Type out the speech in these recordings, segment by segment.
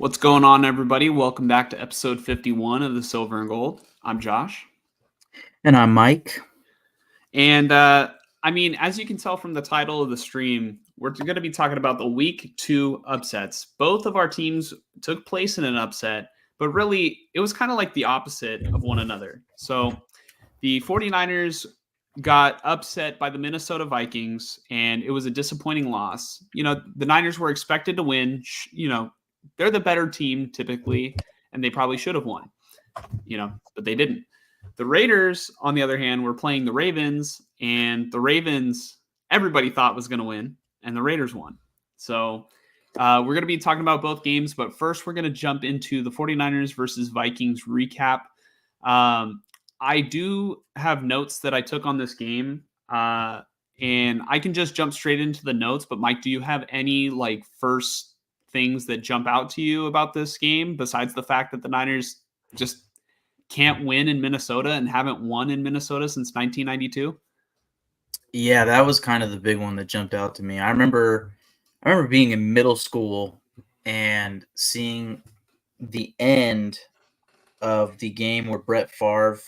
What's going on, everybody? Welcome back to episode 51 of the Silver and Gold. I'm Josh. And I'm Mike. And as you can tell from the title of the stream, we're going to be talking about the week 2 upsets. Both of our teams took place in an upset, but really it was kind of like the opposite of one another. So the 49ers got upset by the Minnesota Vikings, and it was a disappointing loss. The Niners were expected to win. They're the better team typically, and they probably should have won, but they didn't. The Raiders, on the other hand, were playing the Ravens, and the Ravens, everybody thought was going to win, and the Raiders won. So we're going to be talking about both games, but first we're going to jump into the 49ers versus Vikings recap. I do have notes that I took on this game, and I can just jump straight into the notes, but Mike, do you have any first things that jump out to you about this game besides the fact that the Niners just can't win in Minnesota and haven't won in Minnesota since 1992? Yeah, that was kind of the big one that jumped out to me. I remember being in middle school and seeing the end of the game where Brett Favre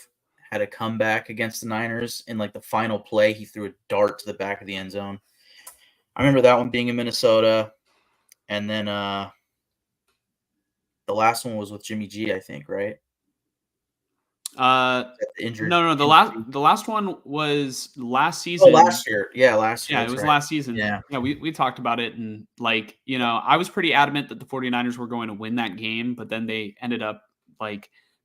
had a comeback against the Niners in the final play. He threw a dart to the back of the end zone. I remember that one being in Minnesota. And then the last one was with Jimmy G, I think, right? Injured. No. The last one was last season. Oh, last year. Yeah, last year. Yeah, it was last season. Yeah, we talked about it, and I was pretty adamant that the 49ers were going to win that game, but then they ended up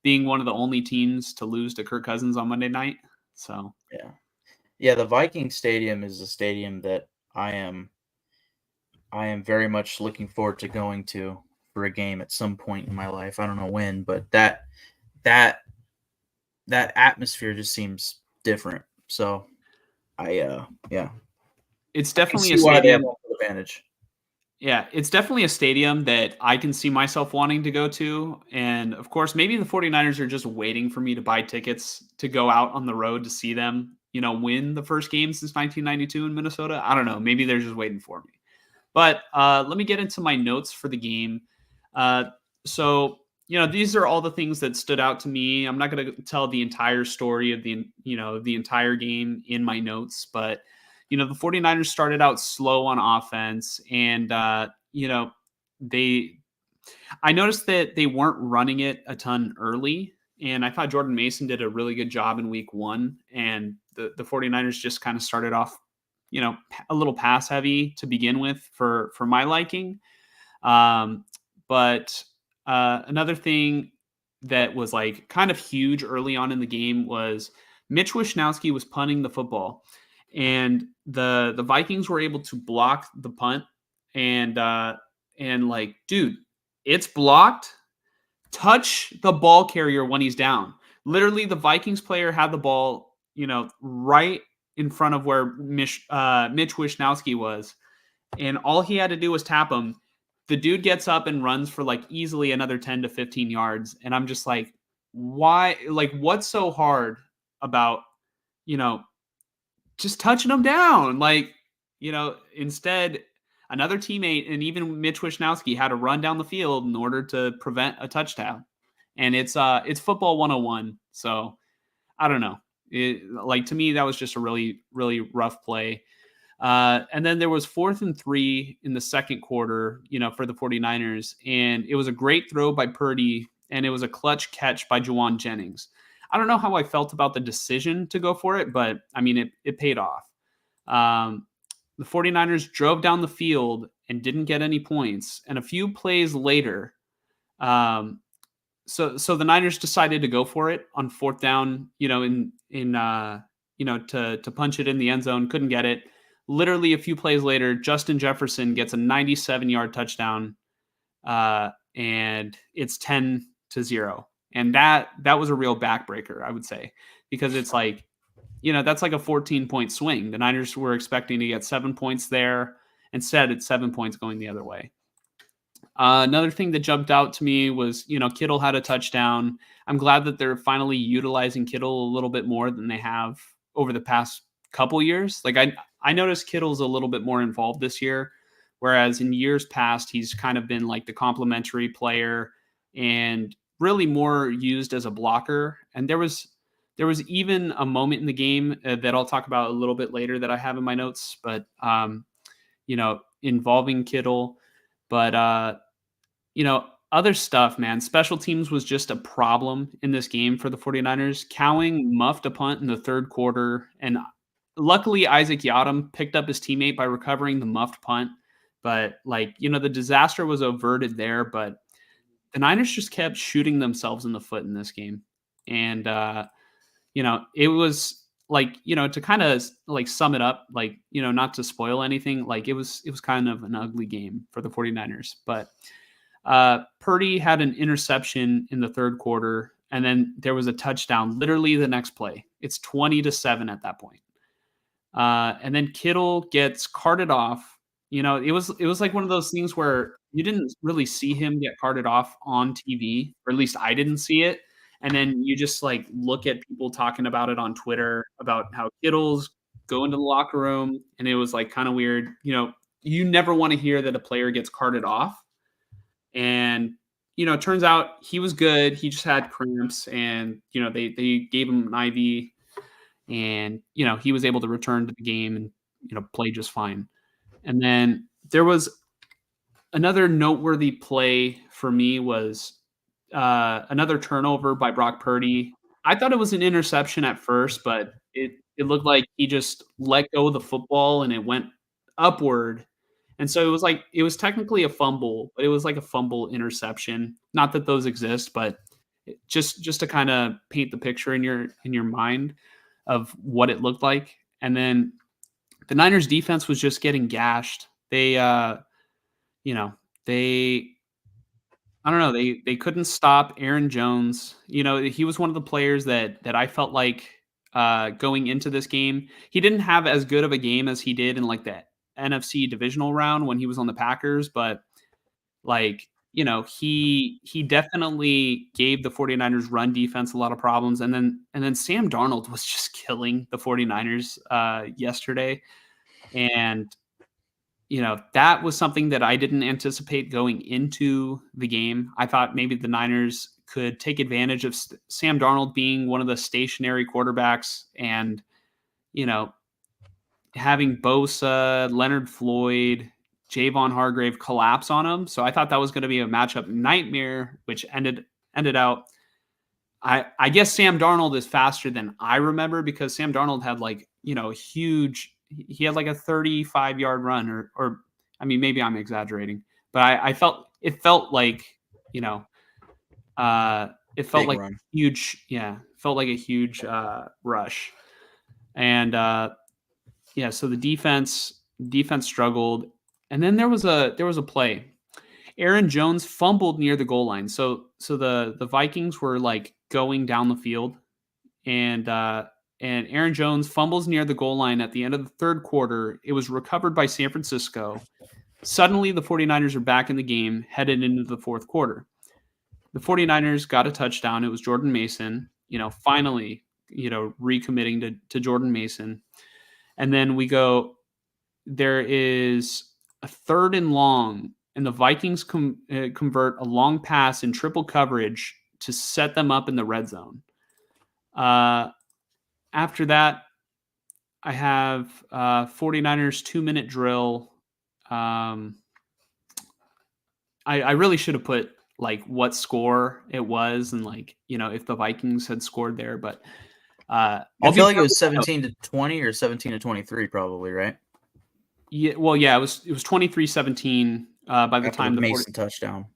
being one of the only teams to lose to Kirk Cousins on Monday night. So yeah, the Vikings Stadium is a stadium that I am very much looking forward to going to for a game at some point in my life. I don't know when, but that atmosphere just seems different. So it's definitely a stadium advantage. Yeah, it's definitely a stadium that I can see myself wanting to go to. And of course, maybe the 49ers are just waiting for me to buy tickets to go out on the road to see them, win the first game since 1992 in Minnesota. I don't know. Maybe they're just waiting for me. But let me get into my notes for the game. So these are all the things that stood out to me. I'm not going to tell the entire story of the entire game in my notes, but the 49ers started out slow on offense, and I noticed that they weren't running it a ton early, and I thought Jordan Mason did a really good job in week 1, and the 49ers just kind of started off a little pass heavy to begin with for my liking. But another thing that was kind of huge early on in the game was Mitch Wishnowsky was punting the football, and the Vikings were able to block the punt, and dude, it's blocked. Touch the ball carrier when he's down. Literally, the Vikings player had the ball, right in front of where Mitch Wishnowsky was, and all he had to do was tap him. The dude gets up and runs for easily another 10 to 15 yards, and I'm just why? What's so hard about just touching him down? Instead, another teammate and even Mitch Wishnowsky had to run down the field in order to prevent a touchdown, and it's football 101. So I don't know. To me, that was just a really, really rough play. And then there was 4th and 3 in the second quarter, for the 49ers. And it was a great throw by Purdy, and it was a clutch catch by Juwan Jennings. I don't know how I felt about the decision to go for it, but it paid off. The 49ers drove down the field and didn't get any points. And a few plays later, so the Niners decided to go for it on 4th down, to punch it in the end zone. Couldn't get it. Literally a few plays later, Justin Jefferson gets a 97-yard touchdown, and it's 10-0. And that was a real backbreaker, I would say, because it's that's a 14-point swing. The Niners were expecting to get 7 points there. Instead, it's 7 points going the other way. Another thing that jumped out to me was, Kittle had a touchdown. I'm glad that they're finally utilizing Kittle a little bit more than they have over the past couple years. I noticed Kittle's a little bit more involved this year, whereas in years past, he's kind of been like the complementary player and really more used as a blocker. And there was even a moment in the game that I'll talk about a little bit later that I have in my notes, but involving Kittle, but other stuff, man. Special teams was just a problem in this game for the 49ers. Cowing muffed a punt in the third quarter, and luckily Isaac Yadam picked up his teammate by recovering the muffed punt. But the disaster was averted there, but the Niners just kept shooting themselves in the foot in this game. And it was to kind of sum it up, not to spoil anything, it was kind of an ugly game for the 49ers. But Purdy had an interception in the third quarter, and then there was a touchdown literally the next play. It's 20-7 at that point. And then Kittle gets carted off. It was like one of those things where you didn't really see him get carted off on TV, or at least I didn't see it. And then you just look at people talking about it on Twitter about how Kittle's going to the locker room, and it was kind of weird. You never want to hear that a player gets carted off. And it turns out he was good. He just had cramps, and they gave him an IV, and he was able to return to the game and play just fine. And then there was another noteworthy play for me was another turnover by Brock Purdy. I thought it was an interception at first, but it looked like he just let go of the football and it went upward. And so it was technically a fumble, but it was like a fumble interception. Not that those exist, but just to kind of paint the picture in your mind of what it looked like. And then the Niners defense was just getting gashed. They I don't know. They couldn't stop Aaron Jones. He was one of the players that I felt like going into this game, he didn't have as good of a game as he did in that NFC divisional round when he was on the Packers, but he definitely gave the 49ers run defense a lot of problems. And then Sam Darnold was just killing the 49ers yesterday. And that was something that I didn't anticipate going into the game. I thought maybe the Niners could take advantage of Sam Darnold being one of the stationary quarterbacks and, having Bosa, Leonard Floyd, Javon Hargrave collapse on him. So I thought that was going to be a matchup nightmare, which ended out. I guess Sam Darnold is faster than I remember, because Sam Darnold had huge. He had a 35-yard run, or I mean, maybe I'm exaggerating, but it felt like it felt Big like run. huge. Yeah, felt like a huge rush, and so the defense struggled, and then there was a play. Aaron Jones fumbled near the goal line, so the Vikings were going down the field, and Aaron Jones fumbles near the goal line at the end of the third quarter. It was recovered by San Francisco. Suddenly, the 49ers are back in the game, headed into the fourth quarter. The 49ers got a touchdown. It was Jordan Mason, finally, recommitting to Jordan Mason. And then there is a 3rd and long, and the Vikings convert a long pass in triple coverage to set them up in the red zone. After that, I have 49ers 2-minute drill. I really should have put what score it was and if the Vikings had scored there, but I feel like it was 17-20 or 17-23 probably, right? Yeah, well, yeah, it was 23-17 by the time the Mason touchdown.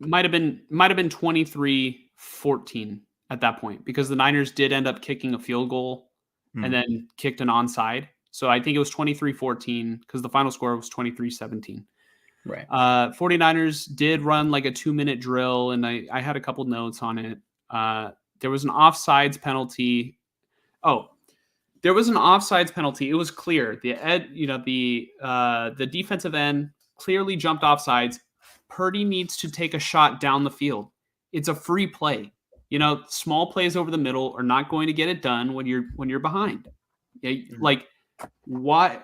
Might have been 23-14 at that point, because the Niners did end up kicking a field goal and then kicked an onside. So I think it was 23-14 because the final score was 23-17. Right. 49ers did run a 2-minute drill, and I had a couple notes on it. There was an offsides penalty. Oh, there was an offsides penalty. It was clear. The defensive end clearly jumped offsides. Purdy needs to take a shot down the field. It's a free play. Small plays over the middle are not going to get it done when you're behind. Why?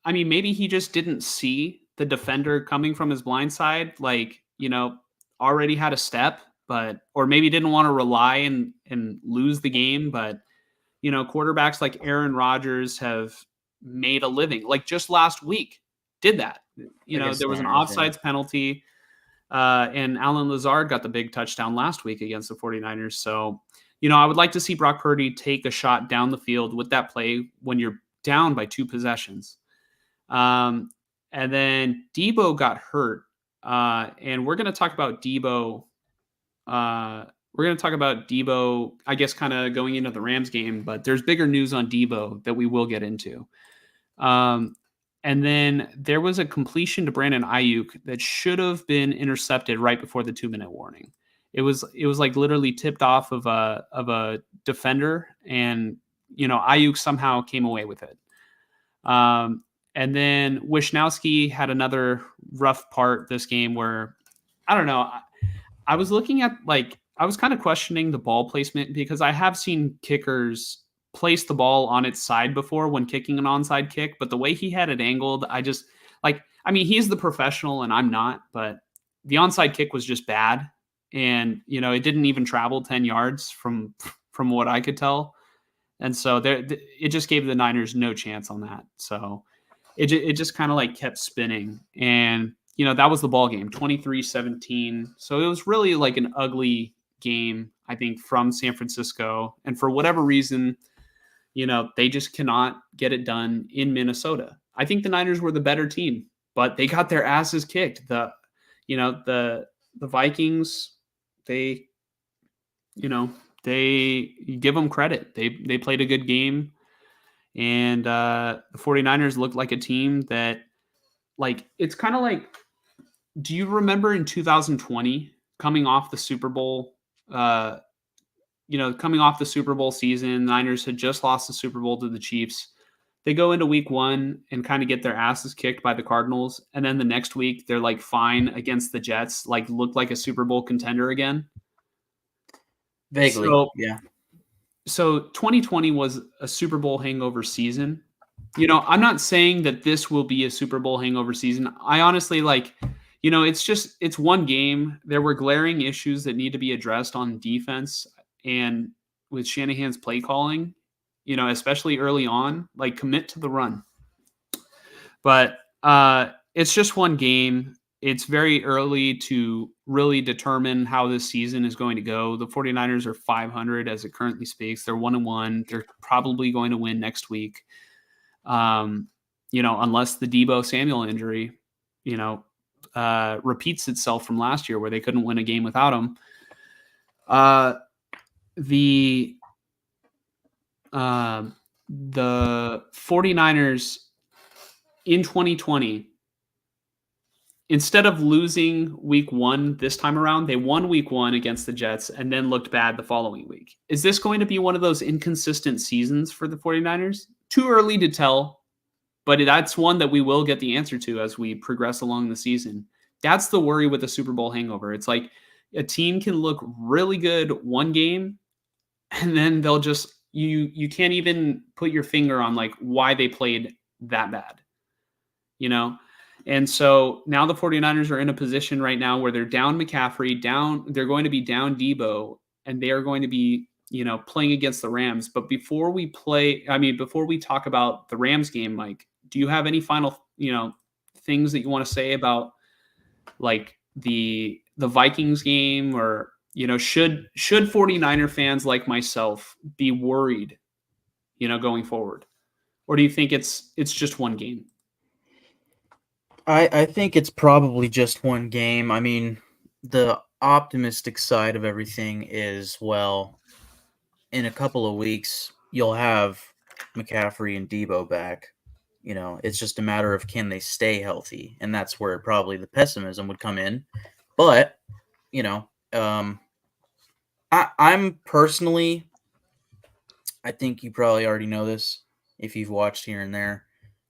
I mean, maybe he just didn't see the defender coming from his blind side, like, already had a step, or maybe didn't want to rely and lose the game. But, quarterbacks like Aaron Rodgers have made a living. Like just last week, did that. Against There the was an Niners, yeah. offsides penalty, and Alan Lazard got the big touchdown last week against the 49ers. So, I would like to see Brock Purdy take a shot down the field with that play when you're down by 2 possessions. And then Debo got hurt. And we're going to talk about Debo. We're going to talk about Debo, I guess, kind of going into the Rams game, but there's bigger news on Debo that we will get into. And then there was a completion to Brandon Ayuk that should have been intercepted right before the 2-minute warning. It was like literally tipped off of a defender, and Ayuk somehow came away with it. And then Wishnowsky had another rough part this game where, I don't know, I was looking at, I was kind of questioning the ball placement because I have seen kickers place the ball on its side before when kicking an onside kick, but the way he had it angled, I mean, he's the professional and I'm not, but the onside kick was just bad. And, it didn't even travel 10 yards from what I could tell. And so it just gave the Niners no chance on that. So it just kind of like kept spinning. And, that was the ball game, 23-17. So it was really like an ugly game, I think, from San Francisco. And for whatever reason, they just cannot get it done in Minnesota. I think the Niners were the better team, but they got their asses kicked. The Vikings, they give them credit. They played a good game. And the 49ers looked like a team that, it's kind of like, do you remember in 2020 coming off the Super Bowl, coming off the Super Bowl season, the Niners had just lost the Super Bowl to the Chiefs. They go into week 1 and kind of get their asses kicked by the Cardinals. And then the next week they're like fine against the Jets, like looked like a Super Bowl contender again. Vaguely, yeah. So 2020 was a Super Bowl hangover season. I'm not saying that this will be a Super Bowl hangover season. I honestly it's one game. There were glaring issues that need to be addressed on defense and with Shanahan's play calling, especially early on, like commit to the run. But it's just one game. It's very early to really determine how this season is going to go. The 49ers are 500 as it currently speaks. They're 1-1. They're probably going to win next week. Unless the Debo Samuel injury, repeats itself from last year where they couldn't win a game without him. The 49ers in 2020, instead of losing week 1 this time around, they won week 1 against the Jets and then looked bad the following week. Is this going to be one of those inconsistent seasons for the 49ers? Too early to tell, but that's one that we will get the answer to as we progress along the season. That's the worry with the Super Bowl hangover. It's like a team can look really good one game, and then they'll just you can't even put your finger on like why they played that bad. And so now the 49ers are in a position right now where they're down McCaffrey, they're going to be down Debo, and they are going to be, playing against the Rams. But before we talk about the Rams game, Mike, do you have any final, things that you want to say about like the Vikings game, or, should 49er fans like myself be worried, going forward? Or do you think it's just one game? I think it's probably just one game. I mean, the optimistic side of everything is, well, in a couple of weeks, you'll have McCaffrey and Debo back. It's just a matter of can they stay healthy, and that's where probably the pessimism would come in. But, I'm personally, I think you probably already know this if you've watched here and there.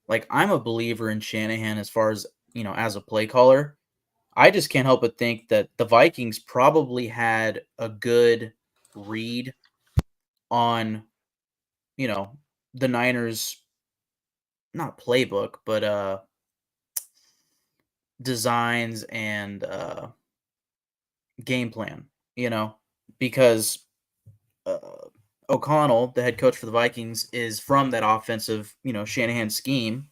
Like, I'm a believer in Shanahan as far as, as a play caller. I just can't help but think that the Vikings probably had a good read on, the Niners not playbook, but designs and game plan, because uh, O'Connell, the head coach for the Vikings, is from that offensive, Shanahan scheme.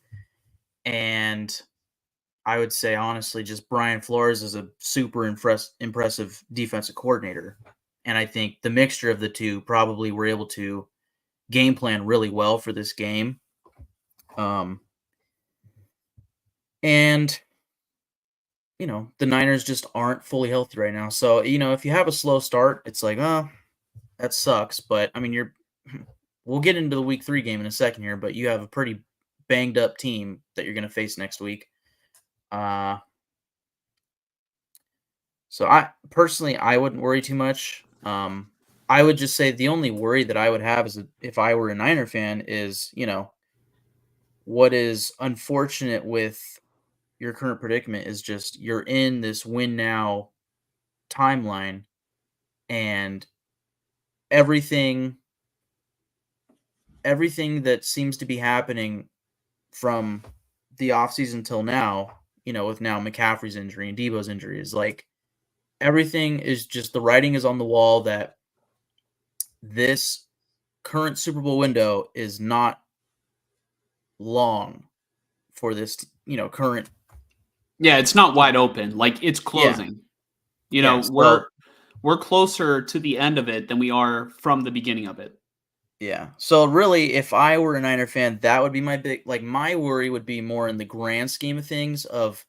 And I would say, honestly, just Brian Flores is a super impressive defensive coordinator. And I think the mixture of the two probably were able to game plan really well for this game. And the Niners just aren't fully healthy right now. So, if you have a slow start, it's like, oh, that sucks. But I mean, we'll get into the week 3 game in a second here, but you have a pretty banged up team that you're going to face next week. So I wouldn't worry too much. I would just say the only worry that I would have is if I were a Niner fan is, what is unfortunate with your current predicament is just you're in this win now timeline, and everything that seems to be happening from the offseason till now, with now McCaffrey's injury and Debo's injury, is like everything is just the writing is on the wall that this current Super Bowl window is not long for this, current. Yeah, it's not wide open. Like it's Yeah. closing. Yeah. We're closer to the end of it than we are from the beginning of it. Yeah. So really, if I were a Niner fan, that would be my worry would be more in the grand scheme of things of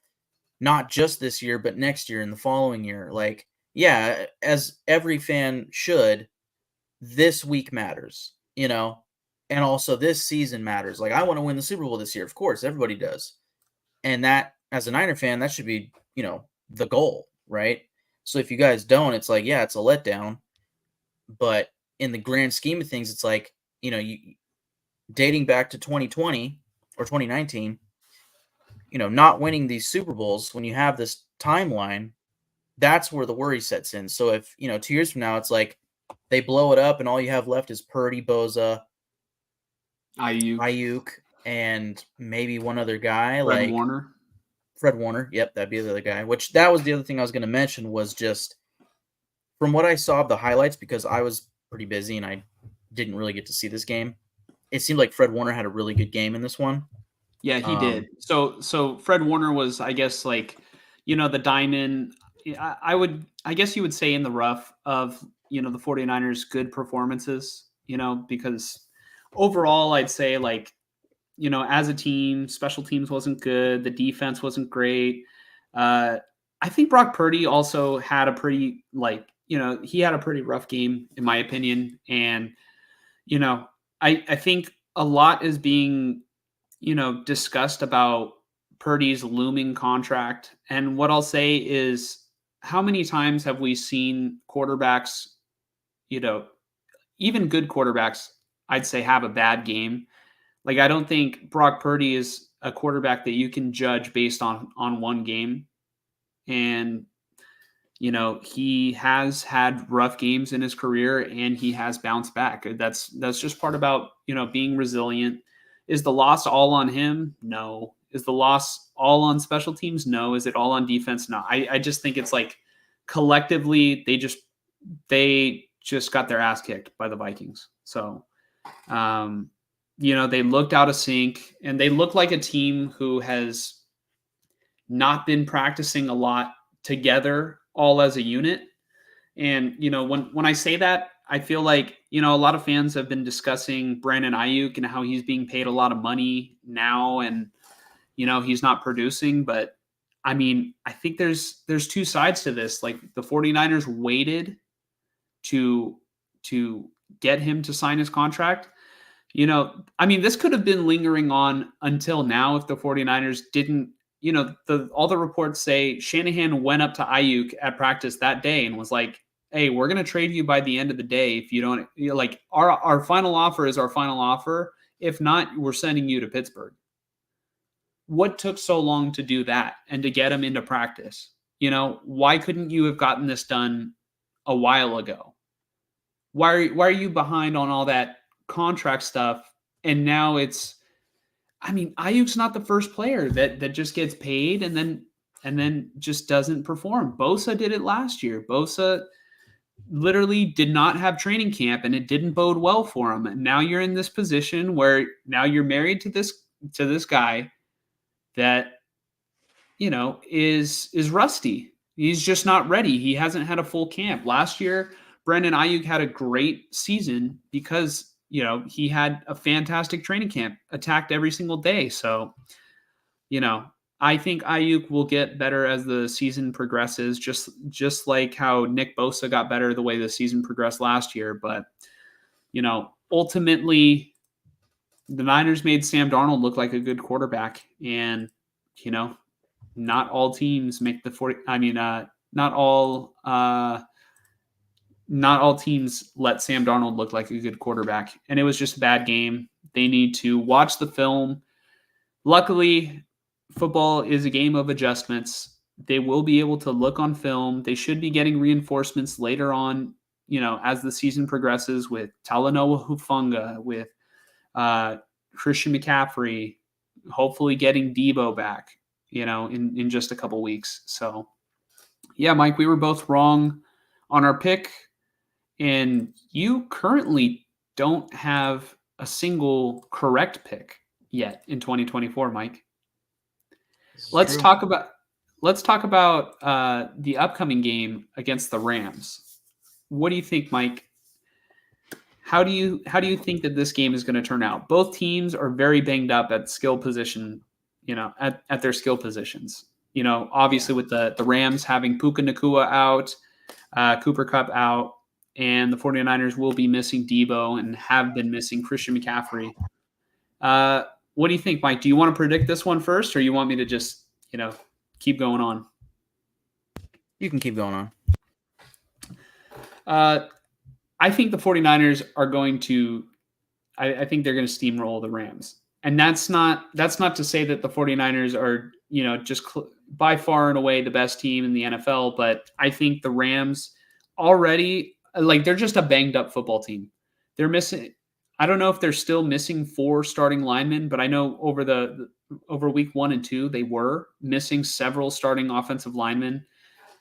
not just this year, but next year and the following year. Like, yeah, as every fan should, this week matters, and also this season matters. Like, I want to win the Super Bowl this year. Of course, everybody does. And that, as a Niner fan, that should be, the goal, right? So if you guys don't, it's like, yeah, it's a letdown. But in the grand scheme of things, it's like, dating back to 2020 or 2019, not winning these Super Bowls when you have this timeline, that's where the worry sets in. So if, 2 years from now, it's like they blow it up and all you have left is Purdy, Boza, Ayuk, and maybe one other guy, Fred Warner. Fred Warner. Yep, that'd be the other guy, which that was the other thing I was going to mention was just from what I saw of the highlights, because I was pretty busy and I didn't really get to see this game. It seemed like Fred Warner had a really good game in this one. Yeah, he did. So Fred Warner was, I guess, like, the diamond. I guess you would say in the rough of, the 49ers' good performances, because overall I'd say like, as a team, special teams wasn't good. The defense wasn't great. I think Brock Purdy also had a pretty he had a pretty rough game in my opinion. And, I think a lot is being, discussed about Purdy's looming contract. And what I'll say is, how many times have we seen quarterbacks, even good quarterbacks, I'd say, have a bad game? Like, I don't think Brock Purdy is a quarterback that you can judge based on one game. And, he has had rough games in his career and he has bounced back. That's just part about, being resilient. Is the loss all on him? No. Is the loss all on special teams? No. Is it all on defense? No. I just think it's like collectively they just got their ass kicked by the Vikings. So, they looked out of sync and they look like a team who has not been practicing a lot together all as a unit. And, when I say that, I feel like, a lot of fans have been discussing Brandon Ayuk and how he's being paid a lot of money now and, he's not producing. But I mean, I think there's two sides to this. Like the 49ers waited to get him to sign his contract. I mean, this could have been lingering on until now if the 49ers didn't, all the reports say Shanahan went up to Ayuk at practice that day and was like, hey, we're going to trade you by the end of the day. If you don't, like our final offer is our final offer. If not, we're sending you to Pittsburgh. What took so long to do that and to get him into practice? Why couldn't you have gotten this done a while ago? Why are you behind on all that contract stuff? And now it's, I mean, Ayuk's not the first player that just gets paid and then just doesn't perform. Bosa did it last year. Bosa literally did not have training camp and it didn't bode well for him. And now you're in this position where now you're married to this guy that is rusty. He's just not ready. He hasn't had a full camp. Last year, Brandon Ayuk had a great season because he had a fantastic training camp, attacked every single day. So, I think Ayuk will get better as the season progresses, just like how Nick Bosa got better the way the season progressed last year. But, ultimately, the Niners made Sam Darnold look like a good quarterback. And, not all teams make the 40. I mean, not all teams let Sam Darnold look like a good quarterback. And it was just a bad game. They need to watch the film. Luckily, football is a game of adjustments. They will be able to look on film. They should be getting reinforcements later on, as the season progresses with Talanoa Hufanga, with Christian McCaffrey, hopefully getting Debo back, in just a couple weeks. So, yeah, Mike, we were both wrong on our pick. And you currently don't have a single correct pick yet in 2024, Mike. Let's talk about the upcoming game against the Rams. What do you think, Mike? How do you think that this game is going to turn out? Both teams are very banged up at skill position, at their skill positions. Obviously with the Rams having Puka Nacua out, Cooper Kupp out, and the 49ers will be missing Debo and have been missing Christian McCaffrey. What do you think, Mike? Do you want to predict this one first, or you want me to just, keep going on? You can keep going on. I think the 49ers are going to – I think they're going to steamroll the Rams. And that's not to say that the 49ers are, just by far and away the best team in the NFL, but I think the Rams already – they're just a banged up football team. They're missing. I don't know if they're still missing 4 starting linemen, but I know over week 1 and 2 they were missing several starting offensive linemen,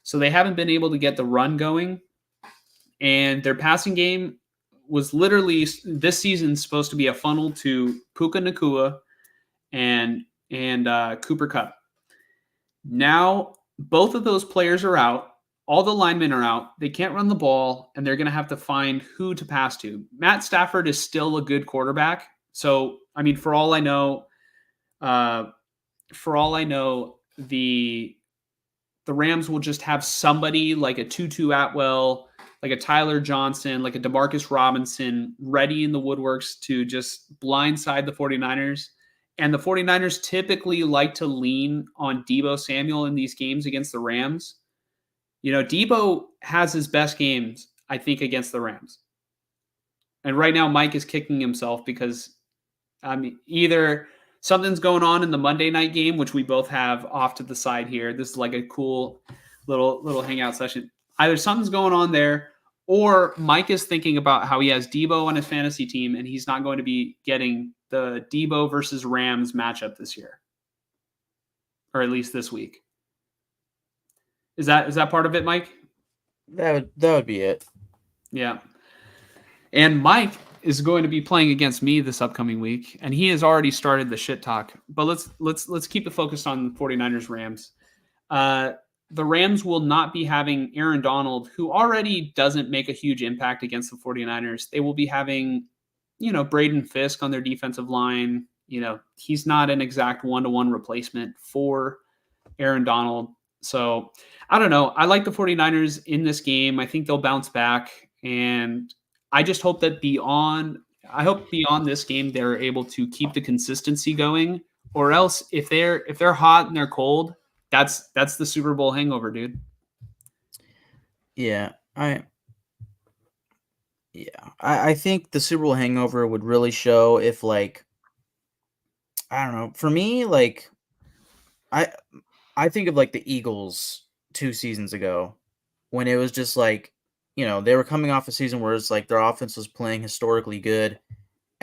so they haven't been able to get the run going. And their passing game was literally this season supposed to be a funnel to Puka Nacua and Cooper Kupp. Now both of those players are out. All the linemen are out. They can't run the ball, and they're going to have to find who to pass to. Matt Stafford is still a good quarterback. So, I mean, for all I know, the Rams will just have somebody like a Tutu Atwell, like a Tyler Johnson, like a DeMarcus Robinson ready in the woodworks to just blindside the 49ers. And the 49ers typically like to lean on Debo Samuel in these games against the Rams. Debo has his best games, I think, against the Rams. And right now, Mike is kicking himself because, either something's going on in the Monday night game, which we both have off to the side here. This is like a cool little hangout session. Either something's going on there, or Mike is thinking about how he has Debo on his fantasy team, and he's not going to be getting the Debo versus Rams matchup this year, or at least this week. Is that part of it, Mike? That would be it. Yeah. And Mike is going to be playing against me this upcoming week, and he has already started the shit talk. But let's keep it focused on the 49ers Rams. The Rams will not be having Aaron Donald, who already doesn't make a huge impact against the 49ers. They will be having, Braden Fisk on their defensive line. He's not an exact one-to-one replacement for Aaron Donald. So I don't know. I like the 49ers in this game. I think they'll bounce back. And I just hope that beyond this game, they're able to keep the consistency going, or else if they're hot and they're cold, that's the Super Bowl hangover, dude. Yeah. I think the Super Bowl hangover would really show if, I don't know, for me, I think of the Eagles 2 seasons ago when it was just they were coming off a season where it's their offense was playing historically good,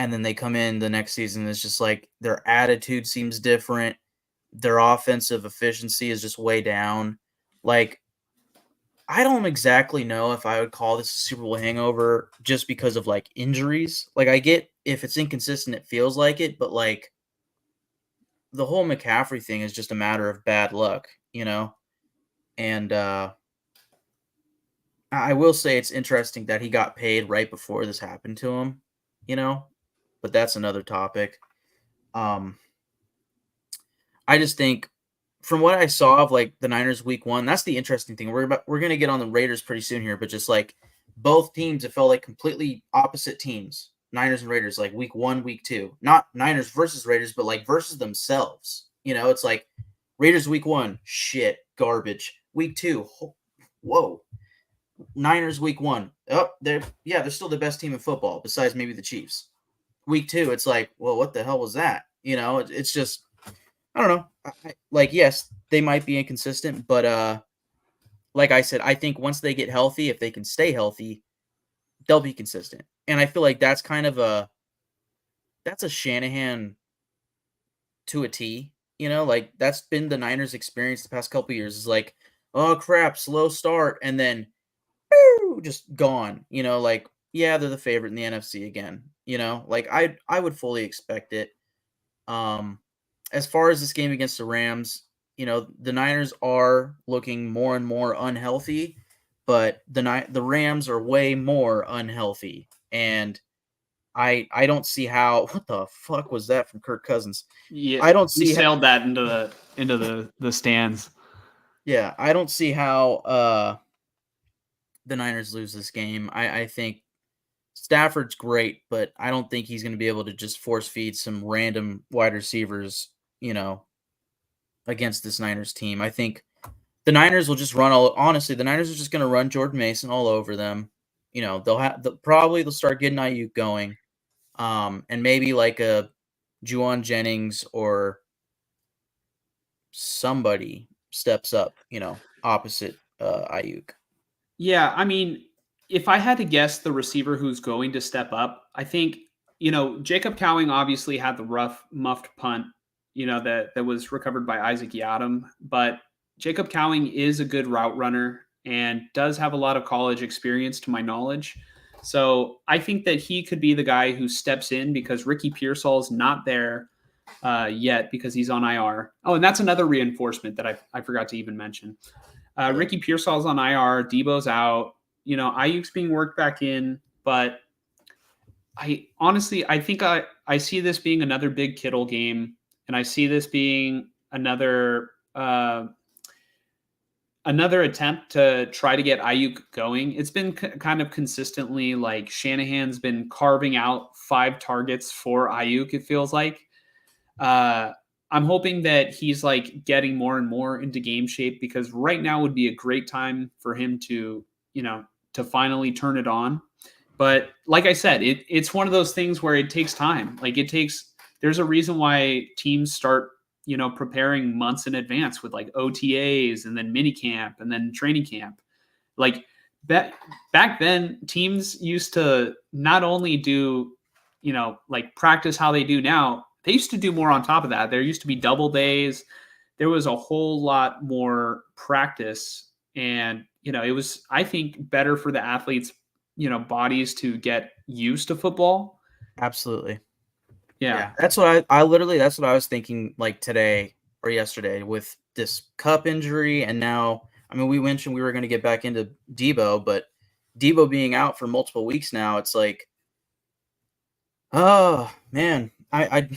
and then they come in the next season. It's just like their attitude seems different. Their offensive efficiency is just way down. Like, I don't exactly know if I would call this a Super Bowl hangover just because of like injuries. Like, I get if it's inconsistent, it feels like it, but like the whole McCaffrey thing is just a matter of bad luck, you know? And I will say it's interesting that he got paid right before this happened to him, you know? But that's another topic. Um, I just think from what I saw of like the Niners week 1, that's the interesting thing. We're going to get on the Raiders pretty soon here, but just like both teams, it felt like completely opposite teams. Niners and Raiders, like week 1, week 2. Not Niners versus Raiders, but like versus themselves. You know, it's like Raiders week 1, shit, garbage. Week 2, whoa. Niners week 1. Oh, they're still the best team in football besides maybe the Chiefs. Week 2, it's like, well, what the hell was that? You know, it's just I don't know. Like, yes, they might be inconsistent, but like I said, I think once they get healthy, if they can stay healthy, they'll be consistent. And I feel like that's kind of that's a Shanahan to a T. You know, like that's been the Niners' experience the past couple years. Is like, oh crap, slow start, and then just gone. You know, like yeah, they're the favorite in the NFC again. You know, like I would fully expect it. Um, as far as this game against the Rams, you know, the Niners are looking more and more unhealthy, but the Rams are way more unhealthy. And I don't see how what the fuck was that from Kirk Cousins? Yeah, I don't we see sailed that into the stands. yeah, I don't see how the Niners lose this game. I think Stafford's great, but I don't think he's going to be able to just force feed some random wide receivers, you know, against this Niners team. I think the Niners will just run honestly, the Niners are just going to run Jordan Mason all over them. You know, they'll start getting Ayuk going. And maybe like a Juwan Jennings or somebody steps up, you know, opposite Ayuk. Yeah, I mean, if I had to guess the receiver who's going to step up, I think, Jacob Cowing obviously had the rough muffed punt, that was recovered by Isaac Yiadom, but Jacob Cowing is a good route runner and does have a lot of college experience to my knowledge. So I think that he could be the guy who steps in because Ricky Pearsall's not there yet because he's on IR. Oh, and that's another reinforcement that I forgot to even mention. Yeah. Ricky Pearsall's on IR. Debo's out. Ayuk's being worked back in, but I think I see this being another big Kittle game, and I see this being another attempt to try to get Ayuk going. It's been kind of consistently like Shanahan's been carving out 5 targets for Ayuk. It feels like. I'm hoping that he's like getting more and more into game shape because right now would be a great time for him to, to finally turn it on. But like I said, it's one of those things where it takes time. Like there's a reason why teams start, preparing months in advance with like OTAs and then mini camp and then training camp. Like back then, teams used to not only do, like practice how they do now, they used to do more on top of that. There used to be double days. There was a whole lot more practice. And, it was, I think, better for the athletes, bodies to get used to football. Absolutely. Yeah. Yeah. That's what I literally that's what I was thinking like today or yesterday with this cup injury. And now, I mean, we mentioned we were going to get back into Debo, but Debo being out for multiple weeks now, it's like, oh man, I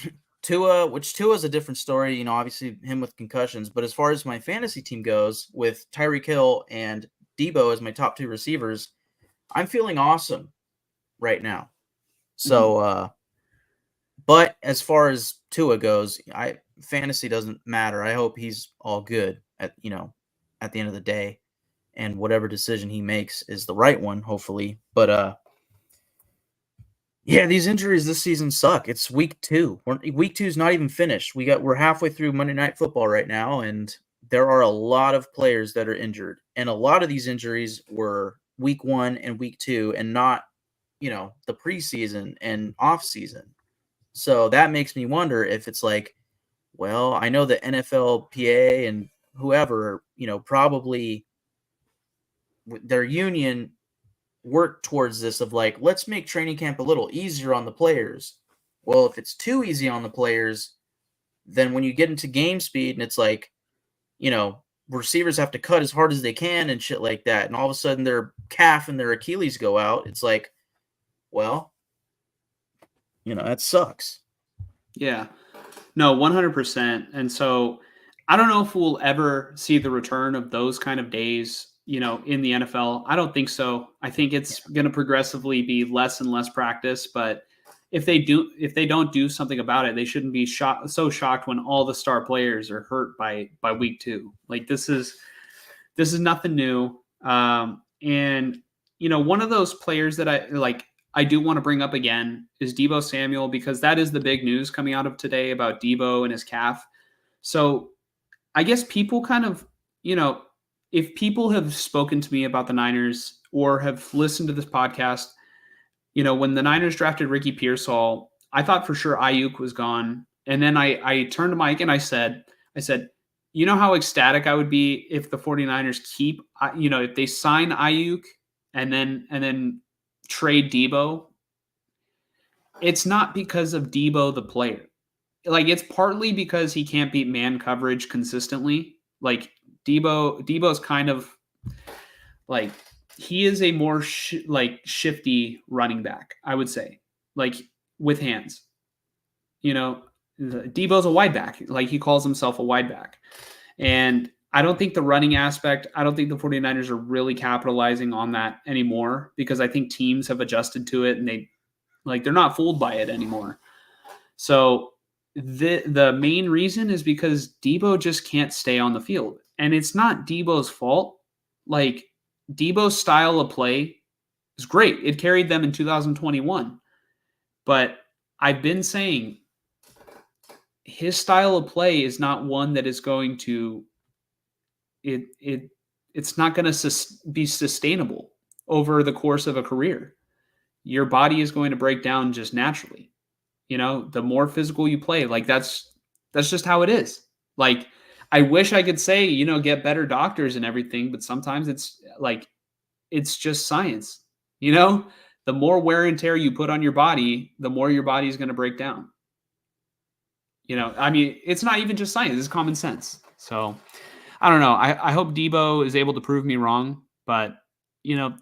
Tua's a different story, you know, obviously him with concussions, but as far as my fantasy team goes, with Tyreek Hill and Debo as my top 2 receivers, I'm feeling awesome right now. So, but as far as Tua goes, fantasy doesn't matter. I hope he's all good at the end of the day, and whatever decision he makes is the right one, hopefully. But yeah, these injuries this season suck. It's week 2. Week 2 is not even finished. We're halfway through Monday Night Football right now, and there are a lot of players that are injured, and a lot of these injuries were week 1 and week 2, and not the preseason and off season. So that makes me wonder if it's like, well, I know the NFLPA and whoever, probably their union worked towards this of like, let's make training camp a little easier on the players. Well, if it's too easy on the players, then when you get into game speed and it's like, receivers have to cut as hard as they can and shit like that, and all of a sudden their calf and their Achilles go out, it's like, well, that sucks. Yeah. No, 100%. And so I don't know if we'll ever see the return of those kind of days, in the NFL. I don't think so. I think it's going to progressively be less and less practice, but if they don't do something about it, they shouldn't be so shocked when all the star players are hurt by week 2. Like this is nothing new. And one of those players that I do want to bring up again is Deebo Samuel, because that is the big news coming out of today about Deebo and his calf. So I guess people kind of, if people have spoken to me about the Niners or have listened to this podcast, when the Niners drafted Ricky Pearsall, I thought for sure Ayuk was gone. And then I turned to Mike and I said, you know how ecstatic I would be if the 49ers keep, if they sign Ayuk and then trade Deebo. It's not because of Deebo the player. Like, it's partly because he can't beat man coverage consistently. Like Debo's kind of like, he is a more shifty running back, I would say, like with hands. Debo's a wide back. Like, he calls himself a wide back. And I don't think the running aspect, I don't think the 49ers are really capitalizing on that anymore, because I think teams have adjusted to it and they're not fooled by it anymore. So the main reason is because Deebo just can't stay on the field. And it's not Deebo's fault. Like, Deebo's style of play is great. It carried them in 2021. But I've been saying his style of play is not one that is going to it's not going to be sustainable over the course of a career. Your body is going to break down just naturally. The more physical you play, like that's just how it is. Like, I wish I could say, get better doctors and everything, but sometimes it's just science. The more wear and tear you put on your body, the more your body is going to break down. I mean, it's not even just science, it's common sense. So I don't know. I hope Deebo is able to prove me wrong, but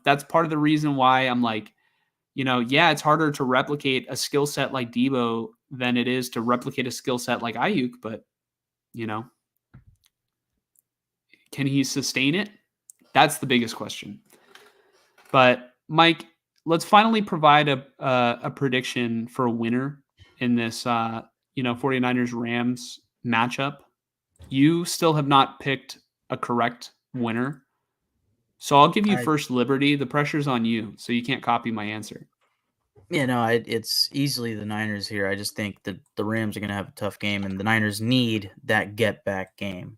that's part of the reason why I'm like, yeah, it's harder to replicate a skill set like Deebo than it is to replicate a skill set like Ayuk, but can he sustain it? That's the biggest question. But Mike, let's finally provide a prediction for a winner in this 49ers Rams matchup. You still have not picked a correct winner. So I'll give you first liberty. The pressure's on you, so you can't copy my answer. Yeah, no, it's easily the Niners here. I just think that the Rams are going to have a tough game, and the Niners need that get back game,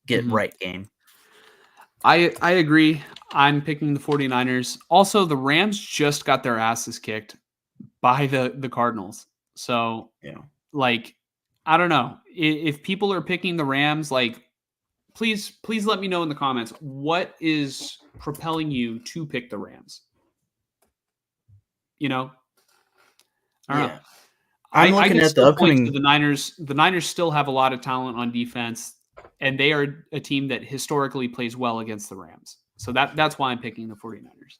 get right game. I agree. I'm picking the 49ers. Also, the Rams just got their asses kicked by the Cardinals. So, I don't know. If people are picking the Rams, please let me know in the comments, what is propelling you to pick the Rams? I don't know. I'm looking at the upcoming. The Niners still have a lot of talent on defense, and they are a team that historically plays well against the Rams. So that's why I'm picking the 49ers.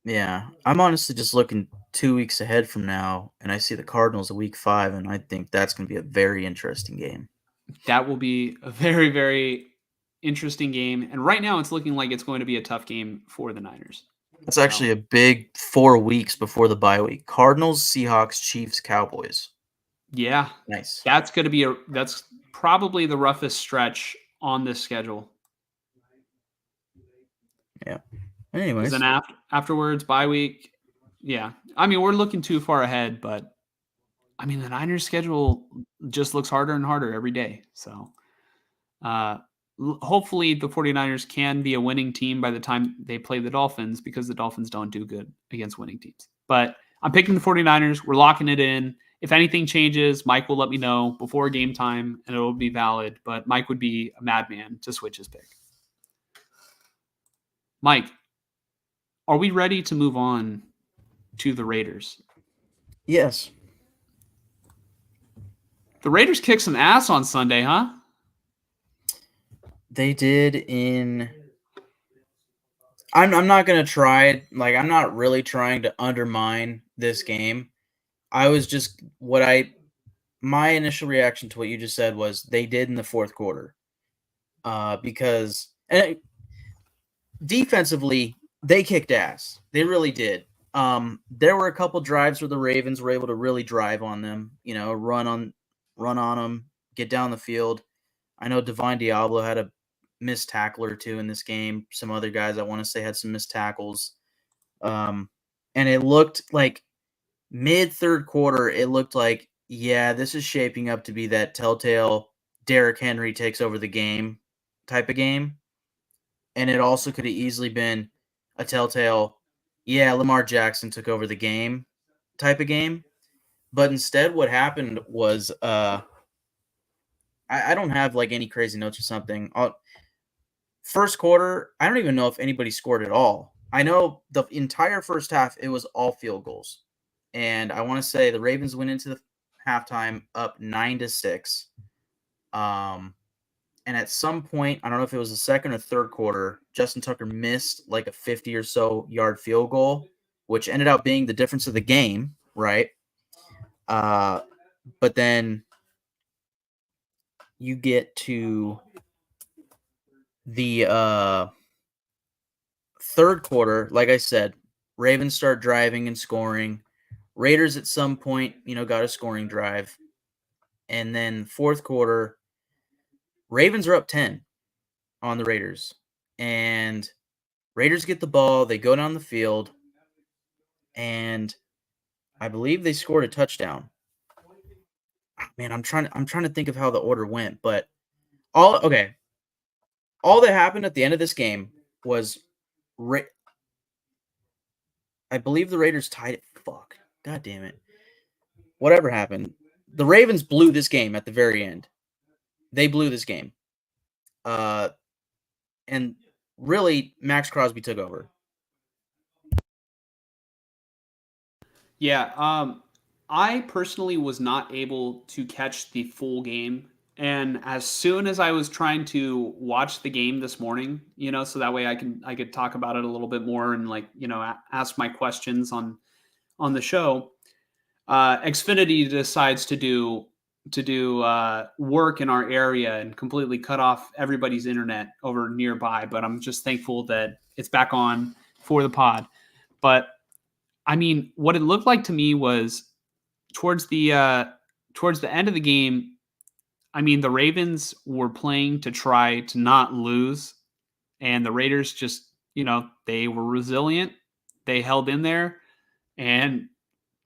Yeah, I'm honestly just looking 2 weeks ahead from now, and I see the Cardinals at week 5, and I think that's going to be a very interesting game. That will be a very, very interesting game. And right now it's looking like it's going to be a tough game for the Niners. It's actually a big 4 weeks before the bye week. Cardinals, Seahawks, Chiefs, Cowboys. Yeah. Nice. That's going to be that's probably the roughest stretch on this schedule. Yeah. Anyways. Then afterwards, bye week. Yeah. I mean, we're looking too far ahead, but I mean, the Niners schedule just looks harder and harder every day. So, hopefully the 49ers can be a winning team by the time they play the Dolphins, because the Dolphins don't do good against winning teams. But I'm picking the 49ers. We're locking it in. If anything changes, Mike will let me know before game time, and it'll be valid. But Mike would be a madman to switch his pick. Mike, are we ready to move on to the Raiders? Yes. The Raiders kicked some ass on Sunday, huh? They did in. I'm not gonna try. Like, I'm not really trying to undermine this game. I was just my initial reaction to what you just said was they did in the fourth quarter. Because defensively they kicked ass. They really did. There were a couple drives where the Ravens were able to really drive on them. Run on them, get down the field. I know Divine Diablo had a missed tackle or two in this game. Some other guys I want to say had some missed tackles. And it looked like mid third quarter, it looked like, yeah, this is shaping up to be that telltale Derrick Henry takes over the game type of game. And it also could have easily been a telltale, yeah, Lamar Jackson took over the game type of game. But instead what happened was I don't have like any crazy notes or something. First quarter, I don't even know if anybody scored at all. I know the entire first half, it was all field goals. And I want to say the Ravens went into the halftime up 9-6. And at some point, I don't know if it was the second or third quarter, Justin Tucker missed like a 50 or so yard field goal, which ended up being the difference of the game, right? But then you get to the third quarter, like I said, Ravens start driving and scoring. Raiders at some point, got a scoring drive. And then fourth quarter, Ravens are up 10 on the Raiders. And Raiders get the ball, they go down the field, and I believe they scored a touchdown. Man, I'm trying to think of how the order went, but all that happened at the end of this game was I believe the Raiders tied it. Fuck. God damn it. Whatever happened. The Ravens blew this game at the very end. They blew this game. And really, Max Crosby took over. Yeah, I personally was not able to catch the full game. And as soon as I was trying to watch the game this morning, so that way I could talk about it a little bit more and ask my questions on the show. Xfinity decides to do work in our area and completely cut off everybody's internet over nearby. But I'm just thankful that it's back on for the pod. But I mean, what it looked like to me was towards the end of the game, I mean, the Ravens were playing to try to not lose, and the Raiders just, they were resilient. They held in there, and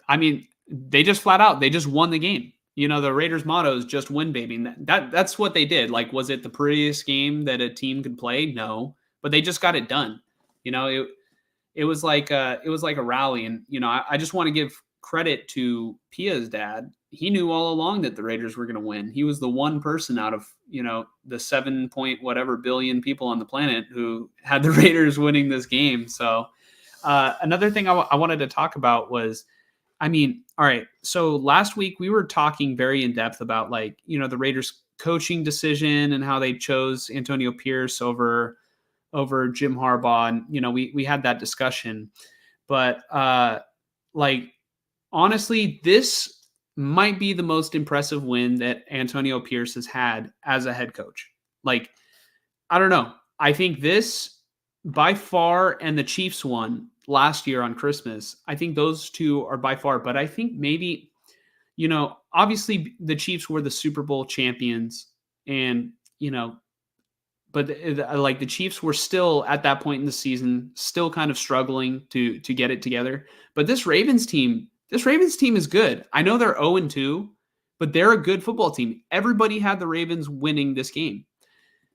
I mean, they just flat out, they just won the game. The Raiders' motto is just win, baby. And that's what they did. Like, was it the prettiest game that a team could play? No, but they just got it done. It was like a rally, and I just want to give credit to Pia's dad. He knew all along that the Raiders were going to win. He was the one person out of the 7 point whatever billion people on the planet who had the Raiders winning this game. So another thing I wanted to talk about was, I mean, all right. So last week we were talking very in depth about the Raiders coaching decision and how they chose Antonio Pierce over Jim Harbaugh. And, we had that discussion, but honestly, this might be the most impressive win that Antonio Pierce has had as a head coach. I don't know. I think this by far, and the Chiefs won last year on Christmas, I think those two are by far, but I think maybe, obviously the Chiefs were the Super Bowl champions, and, but the Chiefs were still at that point in the season, still kind of struggling to get it together. But this Ravens team is good. I know they're 0-2, but they're a good football team. Everybody had the Ravens winning this game.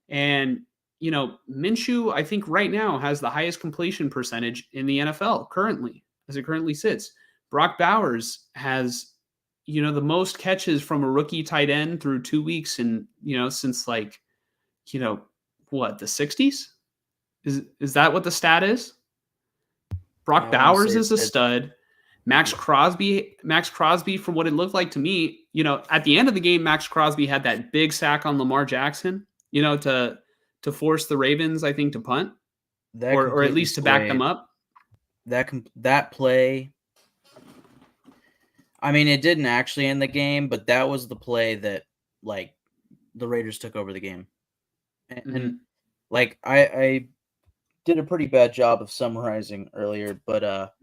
And, Minshew, I think right now has the highest completion percentage in the NFL currently, as it currently sits. Brock Bowers has, the most catches from a rookie tight end through 2 weeks and, since like, what, the 60s? Is that what the stat is? Brock Yeah, I want to say Bowers is a stud. Max Crosby, from what it looked like to me, at the end of the game, Max Crosby had that big sack on Lamar Jackson, to force the Ravens, I think, to punt or at least to back them up. That play, I mean, it didn't actually end the game, but that was the play that, like, the Raiders took over the game. And like, I did a pretty bad job of summarizing earlier, but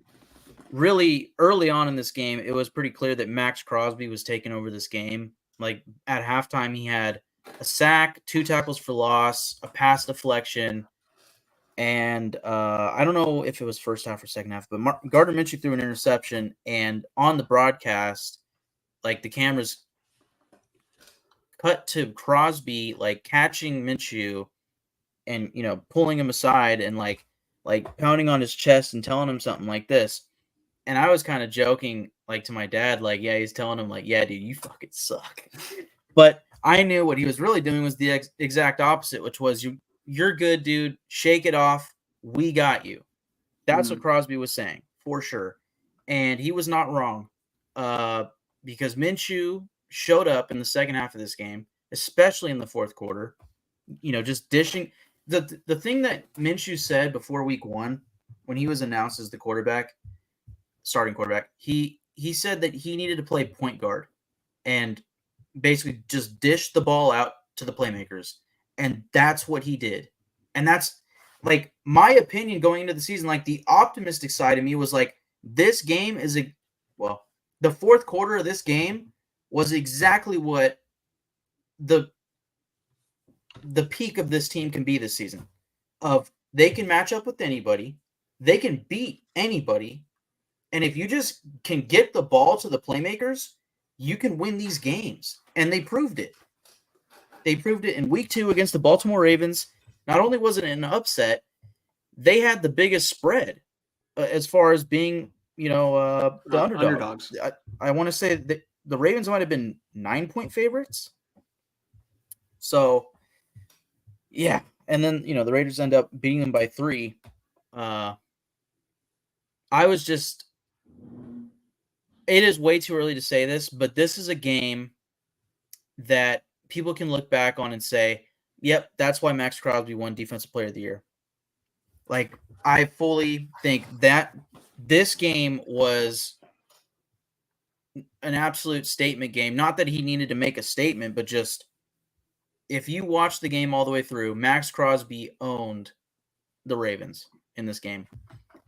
really early on in this game, it was pretty clear that Max Crosby was taking over this game. Like, at halftime, he had a sack, 2 tackles for loss, a pass deflection, and I don't know if it was first half or second half, but Gardner Minshew threw an interception, and on the broadcast, like, the cameras cut to Crosby, like, catching Minshew and, pulling him aside and, like pounding on his chest and telling him something like this. And I was kind of joking, like, to my dad, like, yeah, he's telling him, like, yeah, dude, you fucking suck. But I knew what he was really doing was the exact opposite, which was, you're good, dude. Shake it off. We got you. That's what Crosby was saying, for sure. And he was not wrong, because Minshew showed up in the second half of this game, especially in the fourth quarter, just dishing. The thing that Minshew said before week 1, when he was announced as the starting quarterback, he said that he needed to play point guard and basically just dish the ball out to the playmakers. And that's what he did. And that's, like, my opinion going into the season. Like, the optimistic side of me was like, this game is the fourth quarter of this game was exactly what the peak of this team can be this season. Of, they can match up with anybody, they can beat anybody, and if you just can get the ball to the playmakers, you can win these games. And they proved it. They proved it in week 2 against the Baltimore Ravens. Not only was it an upset, they had the biggest spread as far as being, the underdogs. I want to say that the Ravens might have been 9-point favorites. So, yeah. And then, the Raiders end up beating them by 3. It is way too early to say this, but this is a game that people can look back on and say, yep, that's why Max Crosby won Defensive Player of the Year. Like, I fully think that this game was an absolute statement game. Not that he needed to make a statement, but just, if you watch the game all the way through, Max Crosby owned the Ravens in this game.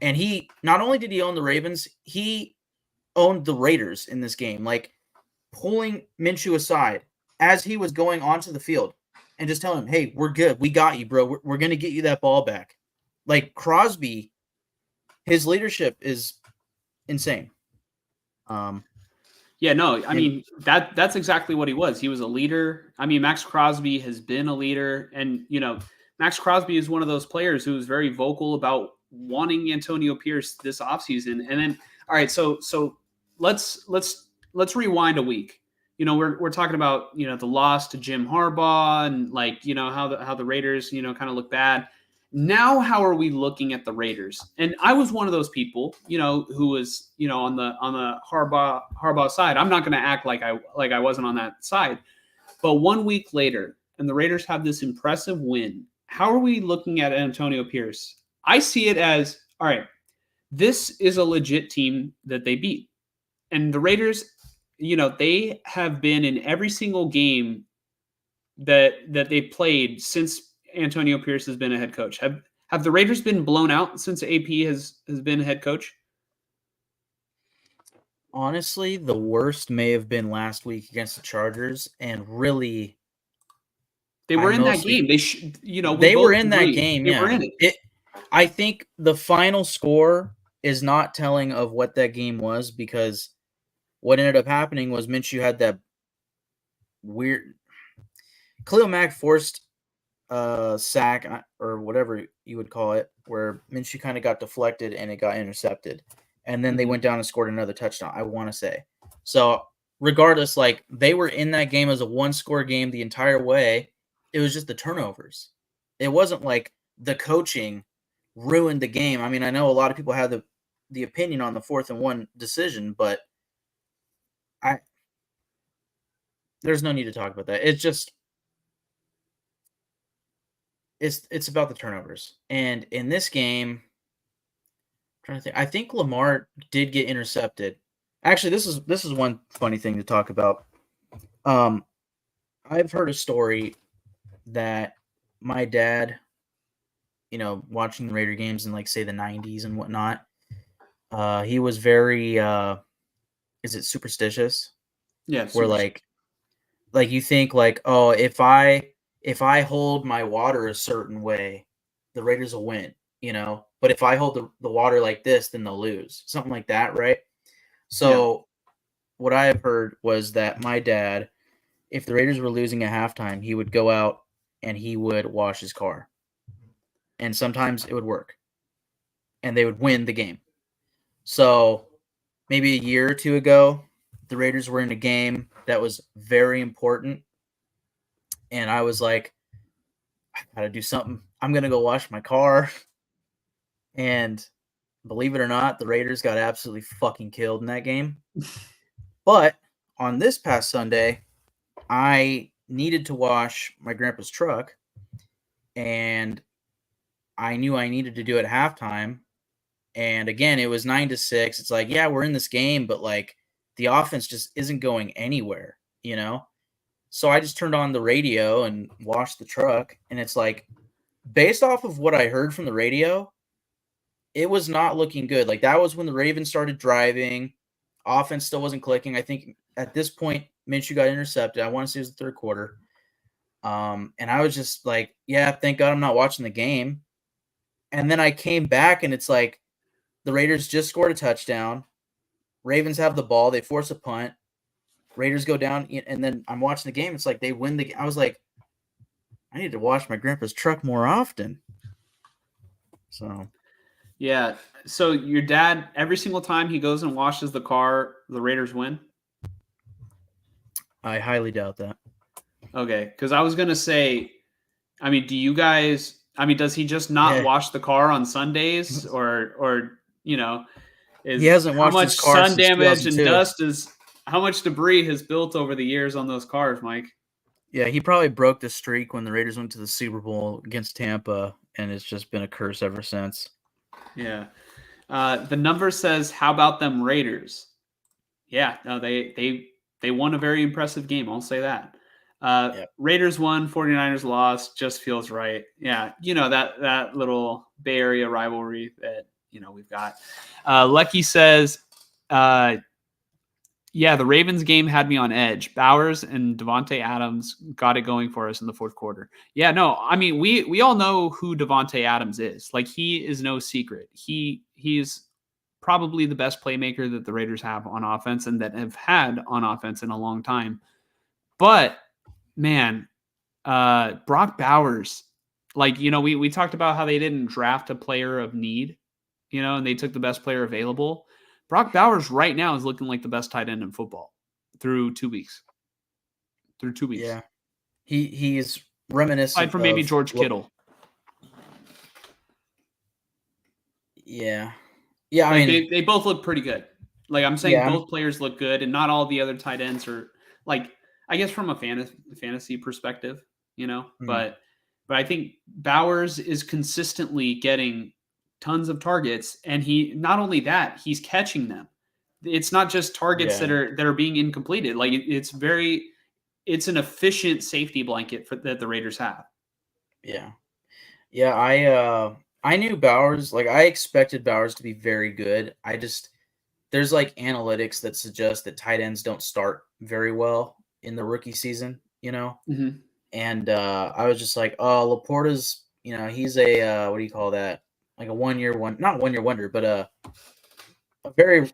And he, not only did he own the Ravens, he owned the Raiders in this game. Like, pulling Minshew aside as he was going onto the field and just telling him, hey, we're good. We got you, bro. We're going to get you that ball back. Like, Crosby, his leadership is insane. Yeah, no, I mean, that's exactly what he was. He was a leader. I mean, Max Crosby has been a leader. And, Max Crosby is one of those players who is very vocal about wanting Antonio Pierce this offseason. And then, all right, so let's rewind a week. We're talking about, the loss to Jim Harbaugh and, like, how the Raiders, kind of look bad. Now, how are we looking at the Raiders? And I was one of those people, who was, on the Harbaugh side. I'm not going to act like I wasn't on that side. But 1 week later, and the Raiders have this impressive win. How are we looking at Antonio Pierce? I see it as, all right, this is a legit team that they beat. And the Raiders, they have been in every single game that they played since Antonio Pierce has been a head coach. Have the Raiders been blown out since AP has been a head coach? Honestly, the worst may have been last week against the Chargers, and really, they were in that game. They were in that game. Yeah, were in it. I think the final score is not telling of what that game was, because what ended up happening was Minshew had that weird. Khalil Mack forced sack or whatever you would call it, where Minshew kind of got deflected and it got intercepted, and then they Mhm. went down and scored another touchdown. I want to say so. Regardless, like they were in that game as a one-score game the entire way. It was just the turnovers. It wasn't like the coaching ruined the game. I mean, I know a lot of people have the opinion on the 4th-and-1 decision, but I there's no need to talk about that. It's just it's about the turnovers. And in this game, I'm trying to think, I think Lamar did get intercepted. Actually, this is one funny thing to talk about. Um, I've heard a story that my dad, watching the Raider games in like say the '90s and whatnot, he was very is it superstitious? Yeah, Where super. like you think like, oh, if I hold my water a certain way, the Raiders will win, But if I hold the water like this, then they'll lose. Something like that, right? Yeah. So what I have heard was that my dad, if the Raiders were losing at halftime, he would go out and he would wash his car. And sometimes it would work. And they would win the game. So maybe a year or two ago, the Raiders were in a game that was very important. And I was like, I gotta do something. I'm gonna go wash my car. And believe it or not, the Raiders got absolutely fucking killed in that game. But on this past Sunday, I needed to wash my grandpa's truck, and I knew I needed to do it at halftime. And again, it was 9-6. It's like, yeah, we're in this game, but like the offense just isn't going anywhere. So I just turned on the radio and washed the truck, and it's like, based off of what I heard from the radio, it was not looking good. Like that was when the Ravens started driving. Offense still wasn't clicking. I think at this point, Minshew got intercepted. I want to say it was the third quarter. And I was just like, yeah, thank God I'm not watching the game. And then I came back and it's like the Raiders just scored a touchdown. Ravens have the ball. They force a punt. Raiders go down. And then I'm watching the game. It's like they win the game. I was like, I need to wash my grandpa's truck more often. So, Yeah. So your dad, every single time he goes and washes the car, the Raiders win? I highly doubt that. Okay. Because I was going to say, I mean, do you guys, I mean, does he just not Yeah. wash the car on Sundays or, He is hasn't how washed much his car sun since damage and 2002. dust how much debris has built over the years on those cars, Mike? Yeah, he probably broke the streak when the Raiders went to the Super Bowl against Tampa, and it's just been a curse ever since. Yeah. The number says, how about them Raiders? Yeah, no, they won a very impressive game. I'll say that. Yep. Raiders won, 49ers lost. Just feels right. Yeah, that little Bay Area rivalry that we've got. Lucky says, yeah, the Ravens game had me on edge. Bowers and Devontae Adams got it going for us in the fourth quarter. Yeah, no, I mean we all know who Devontae Adams is. Like he is no secret. He's probably the best playmaker that the Raiders have on offense and that have had on offense in a long time. But man, Brock Bowers, like we talked about how they didn't draft a player of need, and they took the best player available. Brock Bowers right now is looking like the best tight end in football through 2 weeks. Through 2 weeks. Yeah. He's Aside reminiscent from maybe of George Kittle. Yeah. Yeah, I Like mean, they both look pretty good. Like I'm saying yeah, both players look good and not all the other tight ends are like I guess from a fantasy perspective, mm, but I think Bowers is consistently getting tons of targets and he not only that, he's catching them. It's not just targets that yeah, are being incompleted. Like it's an efficient safety blanket that the Raiders have. yeah. Yeah, I knew Bowers, like I expected Bowers to be very good. There's like analytics that suggest that tight ends don't start very well in the rookie season. Mm-hmm. And I was just like, oh, Laporta's, he's a what do you call that? Like a 1 year not 1 year wonder, but a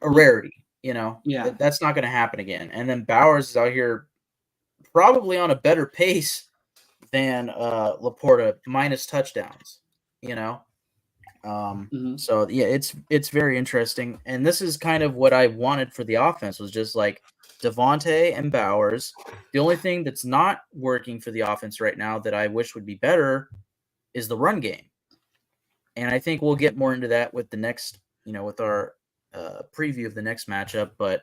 rarity. Yeah. That's not going to happen again. And then Bowers is out here probably on a better pace than Laporta minus touchdowns. You know, so yeah, it's very interesting, and this is kind of what I wanted for the offense was just like Devontae and Bowers. The only thing that's not working for the offense right now that I wish would be better is the run game, and I think we'll get more into that with the next, with our preview of the next matchup. But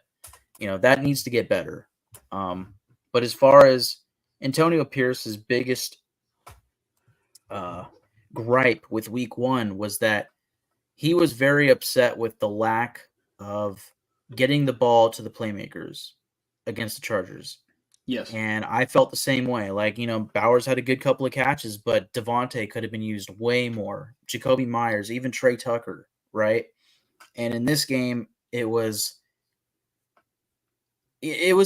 that needs to get better. But as far as Antonio Pierce's biggest gripe with Week 1 was that he was very upset with the lack of getting the ball to the playmakers against the Chargers. Yes. And I felt the same way. Like, Bowers had a good couple of catches, but Devontae could have been used way more. Jacoby Myers, even Trey Tucker, right? And in this game, it was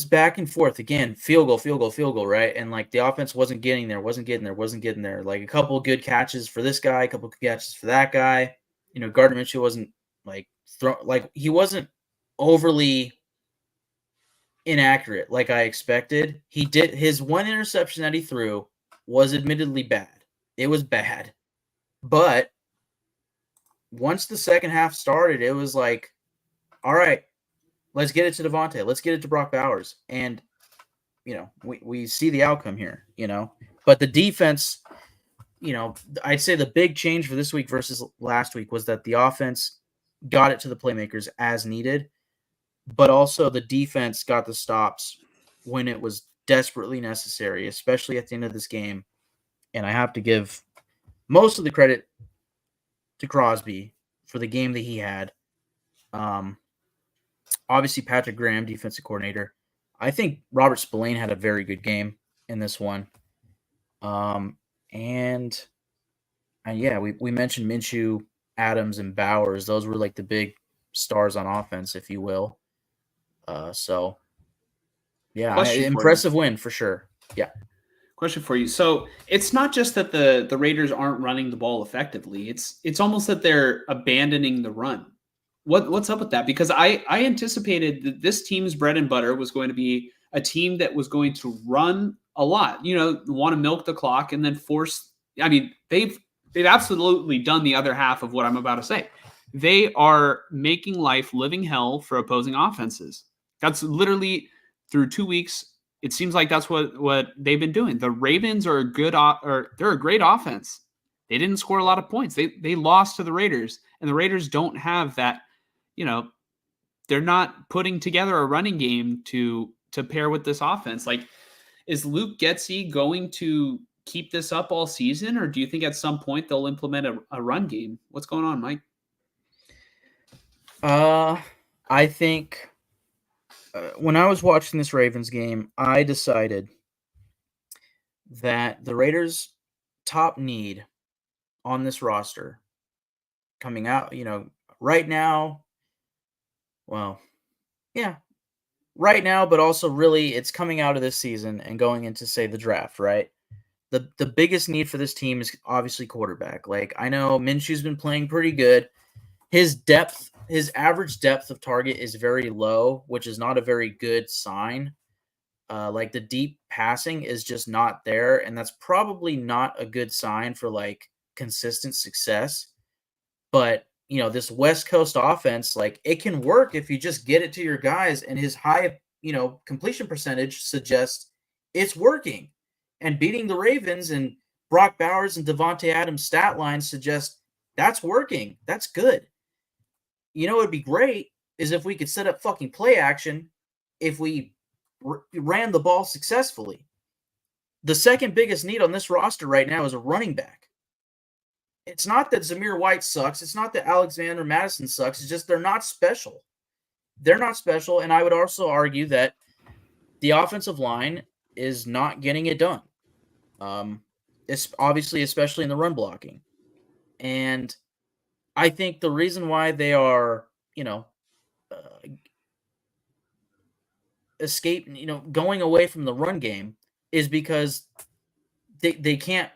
back and forth again, field goal, right? And like the offense wasn't getting there. Like a couple of good catches for this guy, a couple of good catches for that guy. Gardner Minshew wasn't he wasn't overly inaccurate like I expected. He did his one interception that he threw was admittedly bad. It was bad. But once the second half started, it was like, all right, let's get it to Devontae. Let's get it to Brock Bowers. And, we see the outcome here, But the defense, I'd say the big change for this week versus last week was that the offense got it to the playmakers as needed, but also the defense got the stops when it was desperately necessary, especially at the end of this game. And I have to give most of the credit to Crosby for the game that he had. Obviously, Patrick Graham, defensive coordinator. I think Robert Spillane had a very good game in this one. And yeah, we mentioned Minshew, Adams, and Bowers. Those were like the big stars on offense, if you will. So, yeah, impressive win for sure. Yeah. Question for you. So it's not just that the Raiders aren't running the ball effectively. It's almost that they're abandoning the run. What's up with that? Because I anticipated that this team's bread and butter was going to be a team that was going to run a lot. Want to milk the clock and then force. I mean, they've absolutely done the other half of what I'm about to say. They are making life living hell for opposing offenses. That's literally through 2 weeks. It seems like that's what they've been doing. The Ravens are they're a great offense. They didn't score a lot of points. They lost to the Raiders, and the Raiders don't have that. They're not putting together a running game to pair with this offense. Like, is Luke Getsy going to keep this up all season, or do you think at some point they'll implement a run game? What's going on, Mike? I think when I was watching this Ravens game, I decided that the Raiders' top need on this roster coming out, right now, well, yeah, right now, but also really it's coming out of this season and going into, say, the draft, right? The biggest need for this team is obviously quarterback. Like, I know Minshew's been playing pretty good. His average depth of target is very low, which is not a very good sign. Like, the deep passing is just not there, and that's probably not a good sign for like consistent success. But this West Coast offense, like, it can work if you just get it to your guys, and his high completion percentage suggests it's working. And beating the Ravens and Brock Bowers and Devontae Adams' stat lines suggest that's working. That's good. What would be great is if we could set up fucking play action if we ran the ball successfully. The second biggest need on this roster right now is a running back. It's not that Zamir White sucks. It's not that Alexander Madison sucks. It's just they're not special. They're not special, and I would also argue that the offensive line is not getting it done. It's obviously, especially in the run blocking. And I think the reason why they are, going away from the run game is because they can't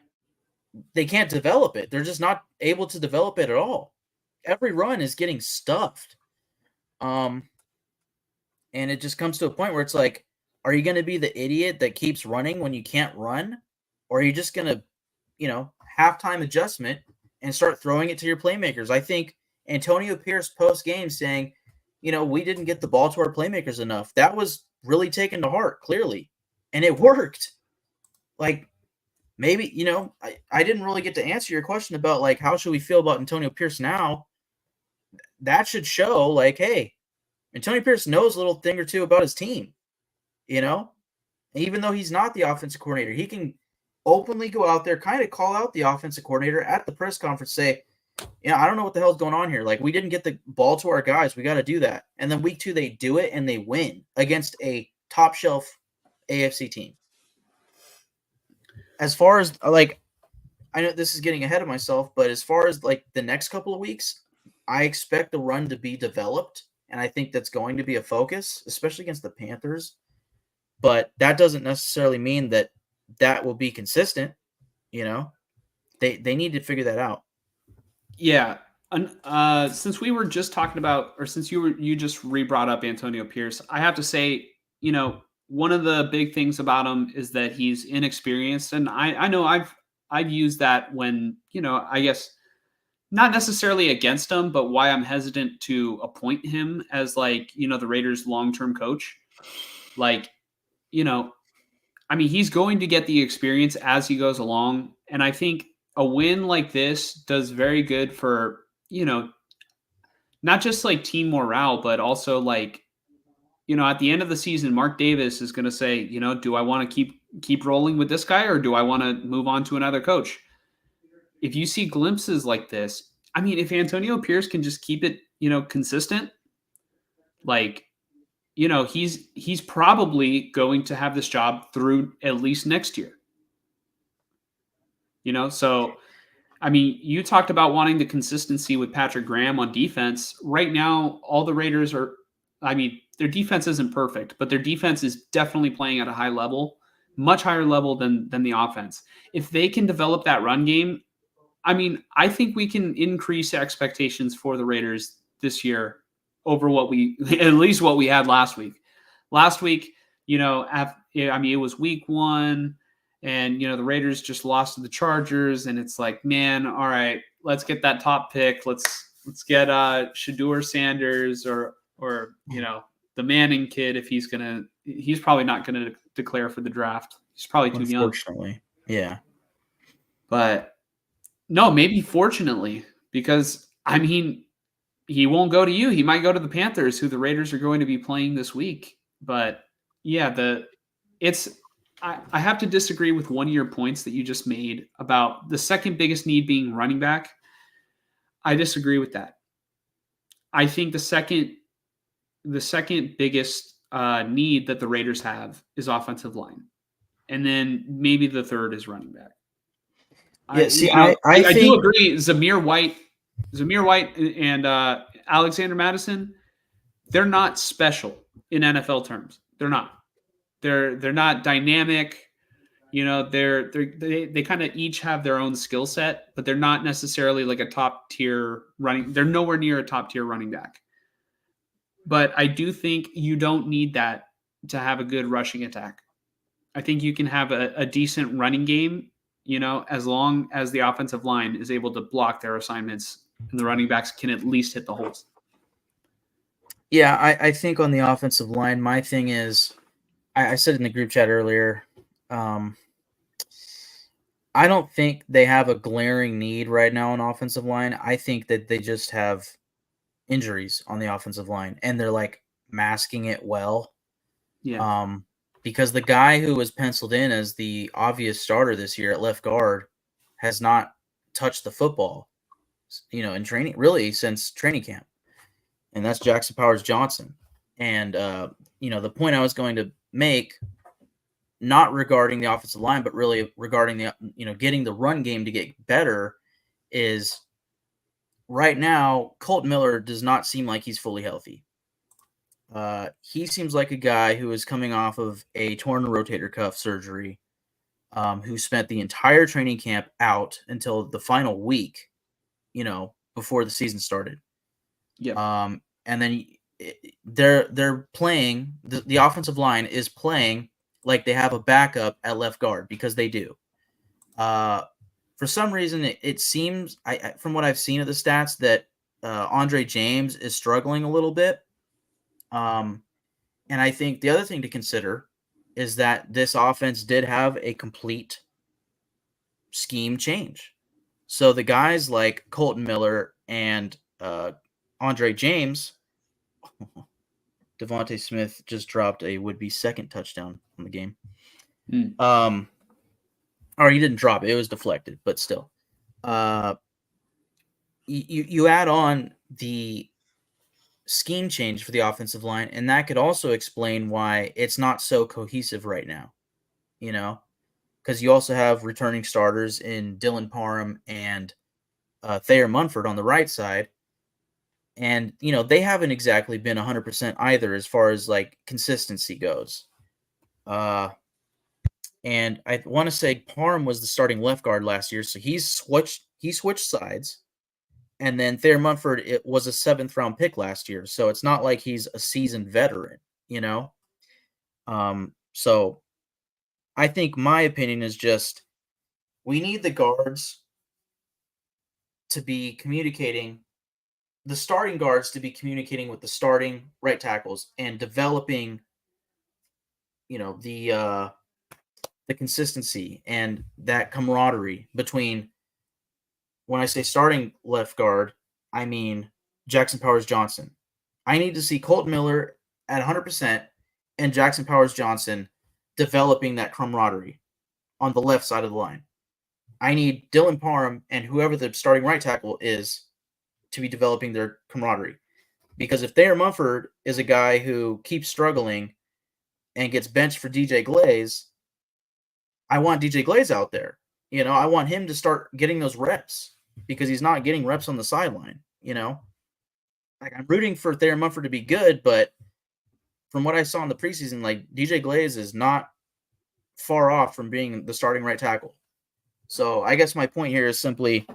develop it. They're just not able to develop it at all. Every run is getting stuffed. And it just comes to a point where it's like, are you going to be the idiot that keeps running when you can't run? or are you just going to, halftime adjustment and start throwing it to your playmakers? I think Antonio Pierce post game saying, we didn't get the ball to our playmakers enough. That was really taken to heart, clearly. And it worked. Like, maybe, I didn't really get to answer your question about, like, how should we feel about Antonio Pierce now? That should show, like, hey, Antonio Pierce knows a little thing or two about his team, Even though he's not the offensive coordinator, he can openly go out there, kind of call out the offensive coordinator at the press conference, say, I don't know what the hell's going on here. Like, we didn't get the ball to our guys. We got to do that. And then week 2, they do it and they win against a top shelf AFC team. As far as, like, I know this is getting ahead of myself, but as far as, like, the next couple of weeks, I expect the run to be developed. And I think that's going to be a focus, especially against the Panthers. But that doesn't necessarily mean that will be consistent. They need to figure that out. Yeah. Since we were just talking about, or since you just brought up Antonio Pierce, I have to say, one of the big things about him is that he's inexperienced, and I know I've used that when, I guess not necessarily against him, but why I'm hesitant to appoint him as, like, the Raiders' long-term coach. Like, I mean, he's going to get the experience as he goes along. And I think a win like this does very good for, not just like team morale, but also, like, at the end of the season, Mark Davis is going to say, do I want to keep rolling with this guy, or do I want to move on to another coach? If you see glimpses like this, I mean, if Antonio Pierce can just keep it, consistent, like, he's probably going to have this job through at least next year. So, I mean, you talked about wanting the consistency with Patrick Graham on defense. Right now, all the Raiders their defense isn't perfect, but their defense is definitely playing at a high level, much higher level than the offense. If they can develop that run game, I mean, I think we can increase expectations for the Raiders this year over at least what we had last week. Last week, it was week 1, and, the Raiders just lost to the Chargers, and it's like, man, all right, let's get that top pick. Let's get Shedeur Sanders or the Manning kid, if he's probably not gonna declare for the draft. He's probably too young. Unfortunately, yeah. But no, maybe fortunately, because, I mean, he won't go to you. He might go to the Panthers, who the Raiders are going to be playing this week. But yeah, I have to disagree with one of your points that you just made about the second biggest need being running back. I disagree with that. I think the second biggest need that the Raiders have is offensive line, and then maybe the third is running back. Yeah, I do agree. Zamir White and Alexander Mattison, they're not special in NFL terms. They're not. They're not dynamic. They kind of each have their own skill set, but they're not necessarily like a top tier running. They're nowhere near a top tier running back. But I do think you don't need that to have a good rushing attack. I think you can have a decent running game, as long as the offensive line is able to block their assignments and the running backs can at least hit the holes. Yeah, I think on the offensive line, my thing is, I said in the group chat earlier, I don't think they have a glaring need right now on offensive line. I think that they just have injuries on the offensive line, and they're, like, masking it well. Yeah. Because the guy who was penciled in as the obvious starter this year at left guard has not touched the football, in training, really, since training camp. And that's Jackson Powers-Johnson. And, the point I was going to make, not regarding the offensive line, but really regarding the, getting the run game to get better, is right now, Colt Miller does not seem like he's fully healthy. He seems like a guy who is coming off of a torn rotator cuff surgery, who spent the entire training camp out until the final week, before the season started. Yeah. And then they're playing, the offensive line is playing like they have a backup at left guard, because they do. For some reason, it seems, from what I've seen of the stats, that Andre James is struggling a little bit. And I think the other thing to consider is that this offense did have a complete scheme change. So the guys like Colton Miller and Andre James, Devontae Smith just dropped a would-be second touchdown on the game. Or he didn't drop it; it was deflected, but still. You add on the scheme change for the offensive line, and that could also explain why it's not so cohesive right now. Because you also have returning starters in Dylan Parham and Thayer Munford on the right side. And, they haven't exactly been 100% either as far as, consistency goes. And I want to say Parham was the starting left guard last year, so he switched sides. And then Thayer Munford, it was a 7th-round pick last year, so it's not like he's a seasoned veteran, So I think my opinion is just we need the guards to be communicating, the starting guards to be communicating with the starting right tackles and developing, the consistency and that camaraderie between, when I say starting left guard, I mean Jackson Powers-Johnson. I need to see Colton Miller at 100% and Jackson Powers-Johnson developing that camaraderie on the left side of the line. I need Dylan Parham and whoever the starting right tackle is to be developing their camaraderie. Because if Thayer Munford is a guy who keeps struggling and gets benched for DJ Glaze, I want DJ Glaze out there. I want him to start getting those reps because he's not getting reps on the sideline. I'm rooting for Thayer Munford to be good, but from what I saw in the preseason, DJ Glaze is not far off from being the starting right tackle. So I guess my point here is simply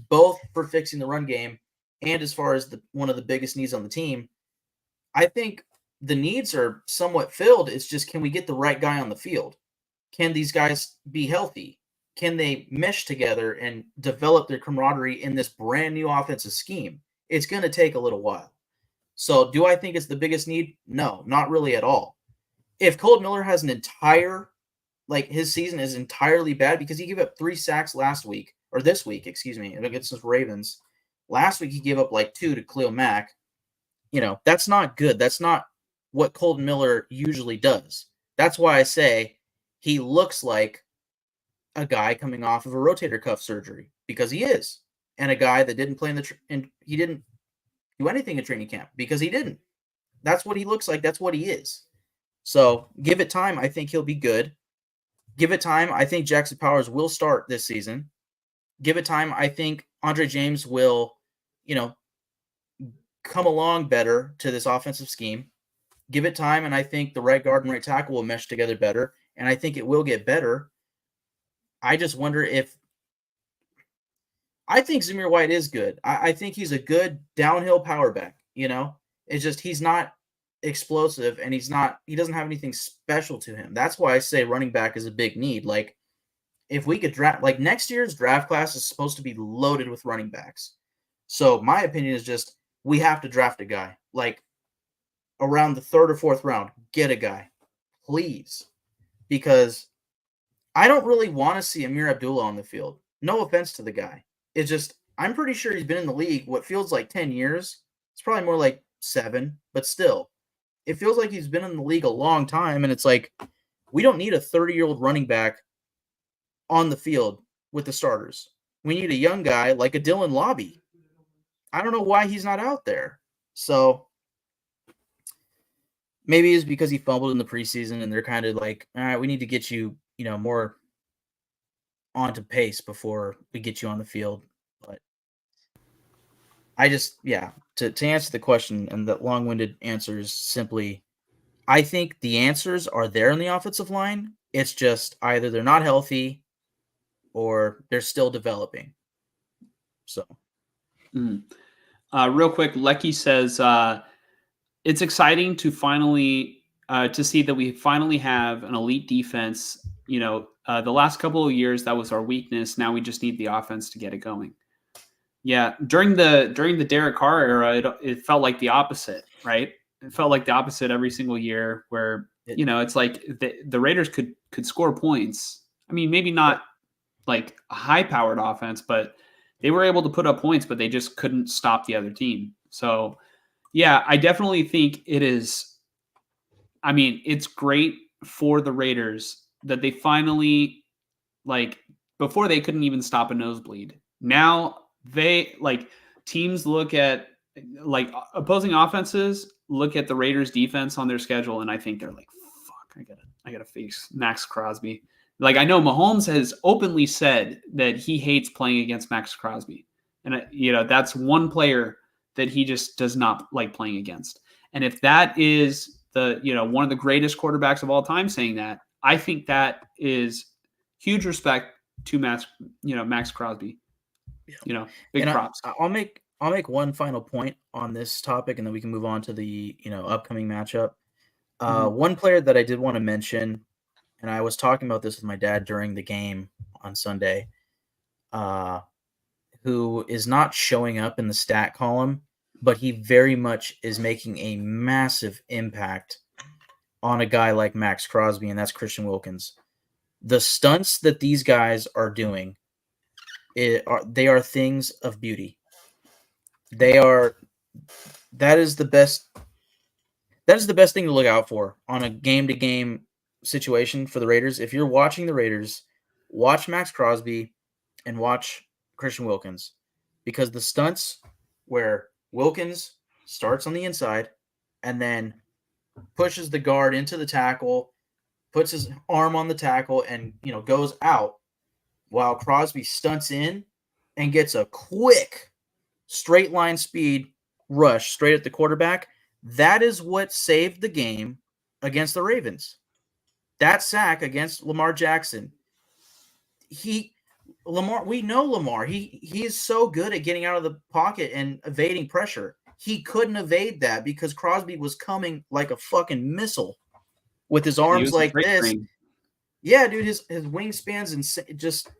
both for fixing the run game and as far as one of the biggest needs on the team, I think the needs are somewhat filled. It's just, can we get the right guy on the field? Can these guys be healthy? Can they mesh together and develop their camaraderie in this brand new offensive scheme? It's going to take a little while. So do I think it's the biggest need? No, not really at all. If Colton Miller has an entire, his season is entirely bad because he gave up 3 sacks this week, against the Ravens. Last week he gave up 2 to Khalil Mack. That's not good. That's not what Colton Miller usually does. That's why I say he looks like a guy coming off of a rotator cuff surgery, because he is, and a guy that didn't play and he didn't do anything in training camp because he didn't. That's what he looks like. That's what he is. So give it time. I think he'll be good. Give it time. I think Jackson Powers will start this season. Give it time. I think Andre James will, come along better to this offensive scheme. Give it time, and I think the right guard and right tackle will mesh together better, and I think it will get better. I just wonder if – I think Zamir White is good. I think he's a good downhill power back, It's just he's not explosive, and he doesn't have anything special to him. That's why I say running back is a big need. If we could draft – next year's draft class is supposed to be loaded with running backs. So my opinion is just we have to draft a guy. Around the 3rd or 4th round, get a guy. Please. Because I don't really want to see Amir Abdullah on the field. No offense to the guy. It's just, I'm pretty sure he's been in the league what feels like 10 years. It's probably more like 7, but still. It feels like he's been in the league a long time, and it's we don't need a 30-year-old running back on the field with the starters. We need a young guy like a Dylan Lobby. I don't know why he's not out there. So maybe it's because he fumbled in the preseason and they're kind of all right, we need to get you, more onto pace before we get you on the field. But I just, to answer the question, and the long-winded answer is simply, I think the answers are there in the offensive line. It's just either they're not healthy or they're still developing. So. Real quick, Lecky says, it's exciting to finally to see that we finally have an elite defense the last couple of years that was our weakness. Now we just need the offense to get it going. Yeah, during the Derek Carr era, it felt like the opposite, right? It felt like the opposite every single year, where it's like the Raiders could score points. I mean, maybe not like a high-powered offense, but they were able to put up points, but they just couldn't stop the other team. So, yeah, I definitely think it is. I mean, it's great for the Raiders that they finally, like, before they couldn't even stop a nosebleed. Now they, like, teams look at, like, opposing offenses look at the Raiders defense on their schedule, and I think they're like, fuck, I gotta face Max Crosby. Like, I know Mahomes has openly said that he hates playing against Max Crosby. And, that's one player that he just does not like playing against. And if that is one of the greatest quarterbacks of all time saying that, I think that is huge respect to Max Crosby. Big props. I'll make one final point on this topic, and then we can move on to the upcoming matchup. One player that I did want to mention, and I was talking about this with my dad during the game on Sunday, who is not showing up in the stat column, but he very much is making a massive impact on a guy like Max Crosby, and that's Christian Wilkins. The stunts that these guys are doing, they are things of beauty. That is the best thing to look out for on a game-to-game situation for the Raiders. If you're watching the Raiders, watch Max Crosby and watch Christian Wilkins, because the stunts where Wilkins starts on the inside and then pushes the guard into the tackle, puts his arm on the tackle, and goes out, while Crosby stunts in and gets a quick straight line speed rush straight at the quarterback. That is what saved the game against the Ravens. That sack against Lamar Jackson. We know Lamar. He is so good at getting out of the pocket and evading pressure. He couldn't evade that because Crosby was coming like a fucking missile with his arms like this. Train. Yeah, dude, his wingspans and just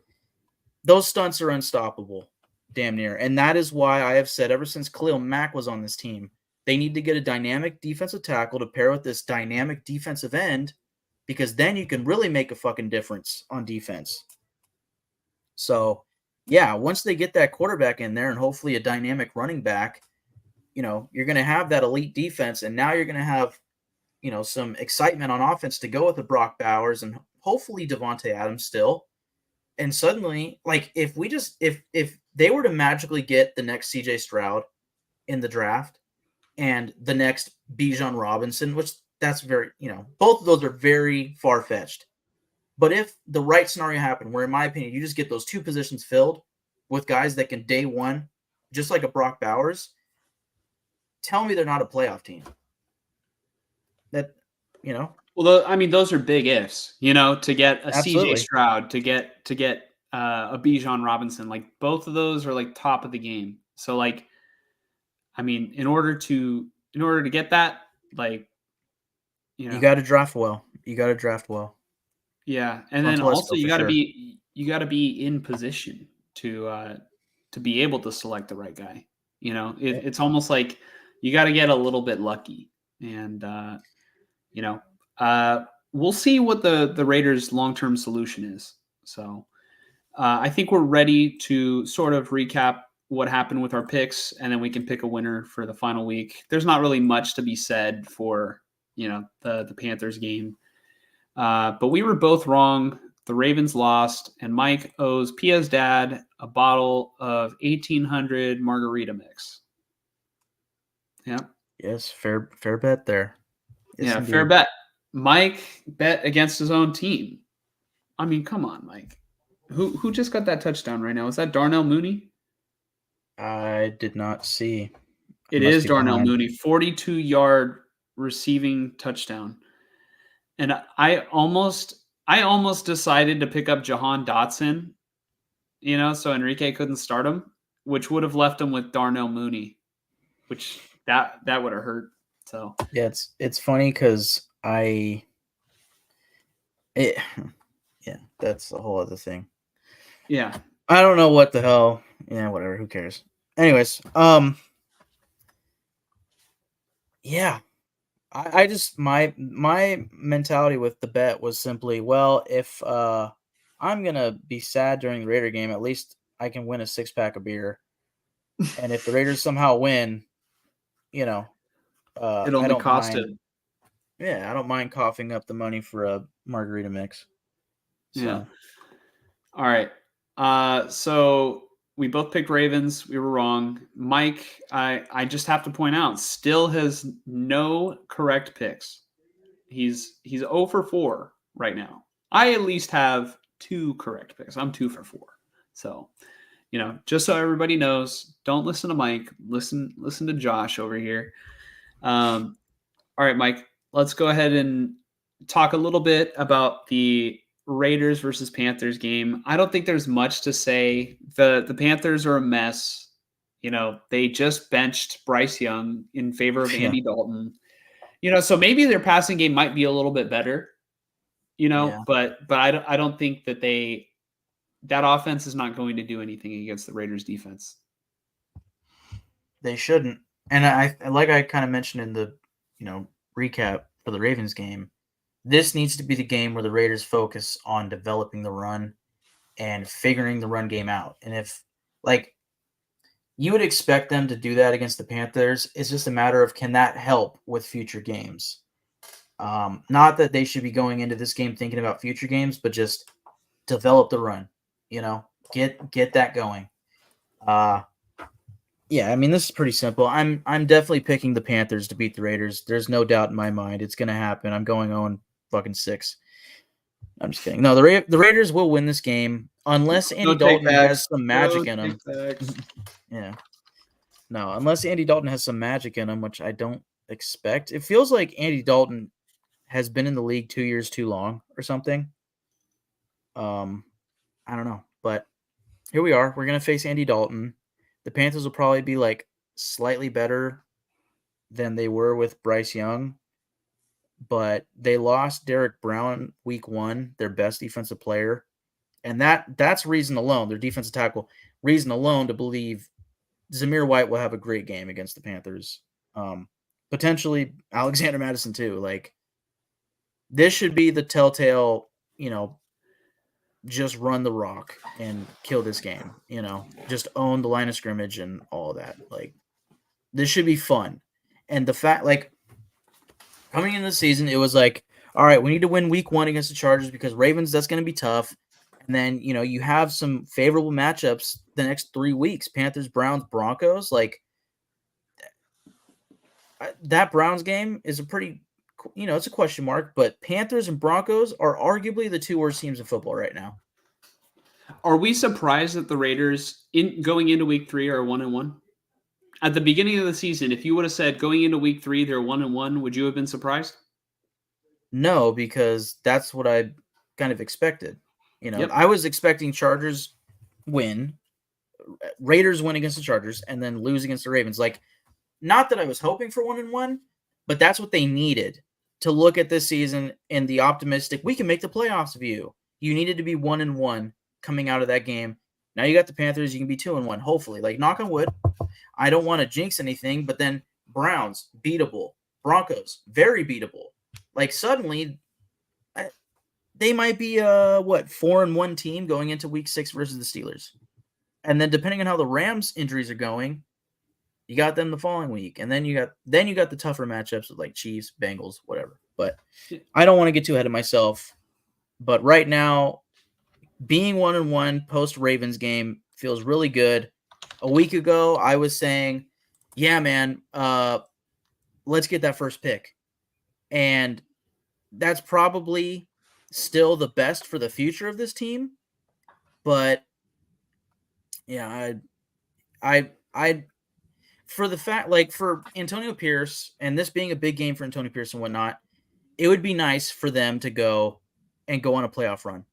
those stunts are unstoppable, damn near. And that is why I have said ever since Khalil Mack was on this team, they need to get a dynamic defensive tackle to pair with this dynamic defensive end, because then you can really make a fucking difference on defense. So, yeah, once they get that quarterback in there and hopefully a dynamic running back, you're going to have that elite defense, and now you're going to have, some excitement on offense to go with the Brock Bowers and hopefully Devontae Adams still. And suddenly, like, if they were to magically get the next CJ Stroud in the draft and the next Bijan Robinson, which that's very, both of those are very far-fetched. But if the right scenario happened, where in my opinion, you just get those two positions filled with guys that can day one, just like a Brock Bowers, tell me they're not a playoff team. Well, I mean, those are big ifs, to get a Absolutely. CJ Stroud, to get a Bijan Robinson. Like, both of those are like top of the game. So, like, I mean, in order to get that, like, you got to draft well. Yeah, and then also you got to be in position to be able to select the right guy. It's almost like you got to get a little bit lucky, and we'll see what the Raiders' long-term solution is. So I think we're ready to sort of recap what happened with our picks, and then we can pick a winner for the final week. There's not really much to be said for the Panthers game. But we were both wrong. The Ravens lost, and Mike owes Pia's dad a bottle of 1800 margarita mix. Yeah. Yes, fair bet there. Yes, yeah, indeed. Fair bet. Mike bet against his own team. I mean, come on, Mike. Who just got that touchdown right now? Is that Darnell Mooney? I did not see. It is Darnell Mooney, 42-yard receiving touchdown. And I almost decided to pick up Jahan Dotson, so Enrique couldn't start him, which would have left him with Darnell Mooney, which that would have hurt. So yeah, it's funny because Yeah, that's a whole other thing. Yeah. I don't know what the hell. Yeah, whatever. Who cares? Anyways, yeah. I just my mentality with the bet was simply, well, if I'm gonna be sad during the Raider game, at least I can win a 6-pack of beer. And if the Raiders somehow win, you know, It I only don't mind. costed. Yeah, I don't mind coughing up the money for a margarita mix. Yeah. So All right. So we both picked Ravens. We were wrong. Mike, I just have to point out, still has no correct picks. He's 0 for 4 right now. I at least have 2 correct picks. I'm 2 for 4. So, just so everybody knows, don't listen to Mike. Listen to Josh over here. All right, Mike, let's go ahead and talk a little bit about the Raiders versus Panthers game. I don't think there's much to say. The Panthers are a mess. They just benched Bryce Young in favor of yeah, Andy Dalton. So maybe their passing game might be a little bit better, yeah, but I don't think that offense is not going to do anything against the Raiders defense. they shouldn't. And I kind of mentioned in the recap for the Ravens game, this needs to be the game where the Raiders focus on developing the run and figuring the run game out. And if like you would expect them to do that against the Panthers, it's just a matter of can that help with future games. Not that they should be going into this game thinking about future games, but just develop the run. Get that going. Yeah, I mean this is pretty simple. I'm definitely picking the Panthers to beat the Raiders. There's no doubt in my mind it's gonna happen. I'm going on fucking 6. I'm just kidding. No, the Raiders will win this game unless Andy No take Dalton backs. has some No magic in take him. backs. Yeah, no, unless Andy Dalton has some magic in him, which I don't expect. It feels like Andy Dalton has been in the league 2 years too long or something. Um, I don't know, but here we are. We're gonna face Andy Dalton. The Panthers will probably be like slightly better than they were with Bryce Young, but they lost Derek Brown week 1, their best defensive player, and that's reason alone, their defensive tackle, reason alone to believe Zamir White will have a great game against the Panthers. Potentially Alexander Madison too. Like this should be the telltale, just run the rock and kill this game, just own the line of scrimmage and all of that. Like this should be fun. And the fact like coming into the season, it was like, all right, we need to win week 1 against the Chargers because Ravens, that's going to be tough. And then, you have some favorable matchups the next 3 weeks. Panthers, Browns, Broncos. Like that Browns game is a pretty, it's a question mark, but Panthers and Broncos are arguably the 2 worst teams in football right now. Are we surprised that the Raiders going into week 3 are 1-1? At the beginning of the season, if you would have said going into week 3 they're 1-1, would you have been surprised? No, because that's what I kind of expected. Yep. I was expecting Chargers win, Raiders win against the Chargers, and then lose against the Ravens. Like, not that I was hoping for 1-1, but that's what they needed to look at this season in the optimistic, we can make the playoffs view. You needed to be 1-1 coming out of that game. Now you got the Panthers, you can be 2-1, hopefully. Like, knock on wood. I don't want to jinx anything, but then Browns, beatable. Broncos, very beatable. Like, suddenly, they might be 4-1 team going into week 6 versus the Steelers. And then depending on how the Rams injuries are going, you got them the following week. And then you got the tougher matchups with like Chiefs, Bengals, whatever. But I don't want to get too ahead of myself. But right now, being 1-1 post Ravens game feels really good. A week ago, I was saying, yeah, man, let's get that first pick. And that's probably still the best for the future of this team. But yeah, I for the fact, like for Antonio Pierce and this being a big game for Antonio Pierce and whatnot, it would be nice for them to go on a playoff run,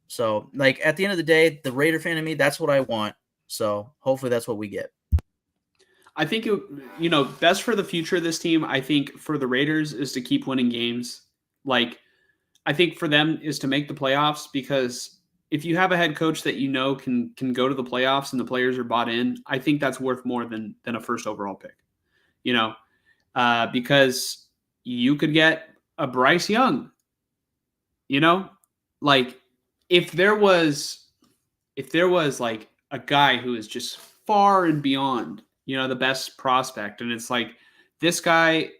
So like at the end of the day, the Raider fan in me, that's what I want. So hopefully that's what we get. I think best for the future of this team, I think for the Raiders is to keep winning games. Like I think for them is to make the playoffs, because if you have a head coach that you know can go to the playoffs and the players are bought in, I think that's worth more than a first overall pick. You know, because you could get a Bryce Young. You know, like if there was like a guy who is just far and beyond, the best prospect, and it's like this guy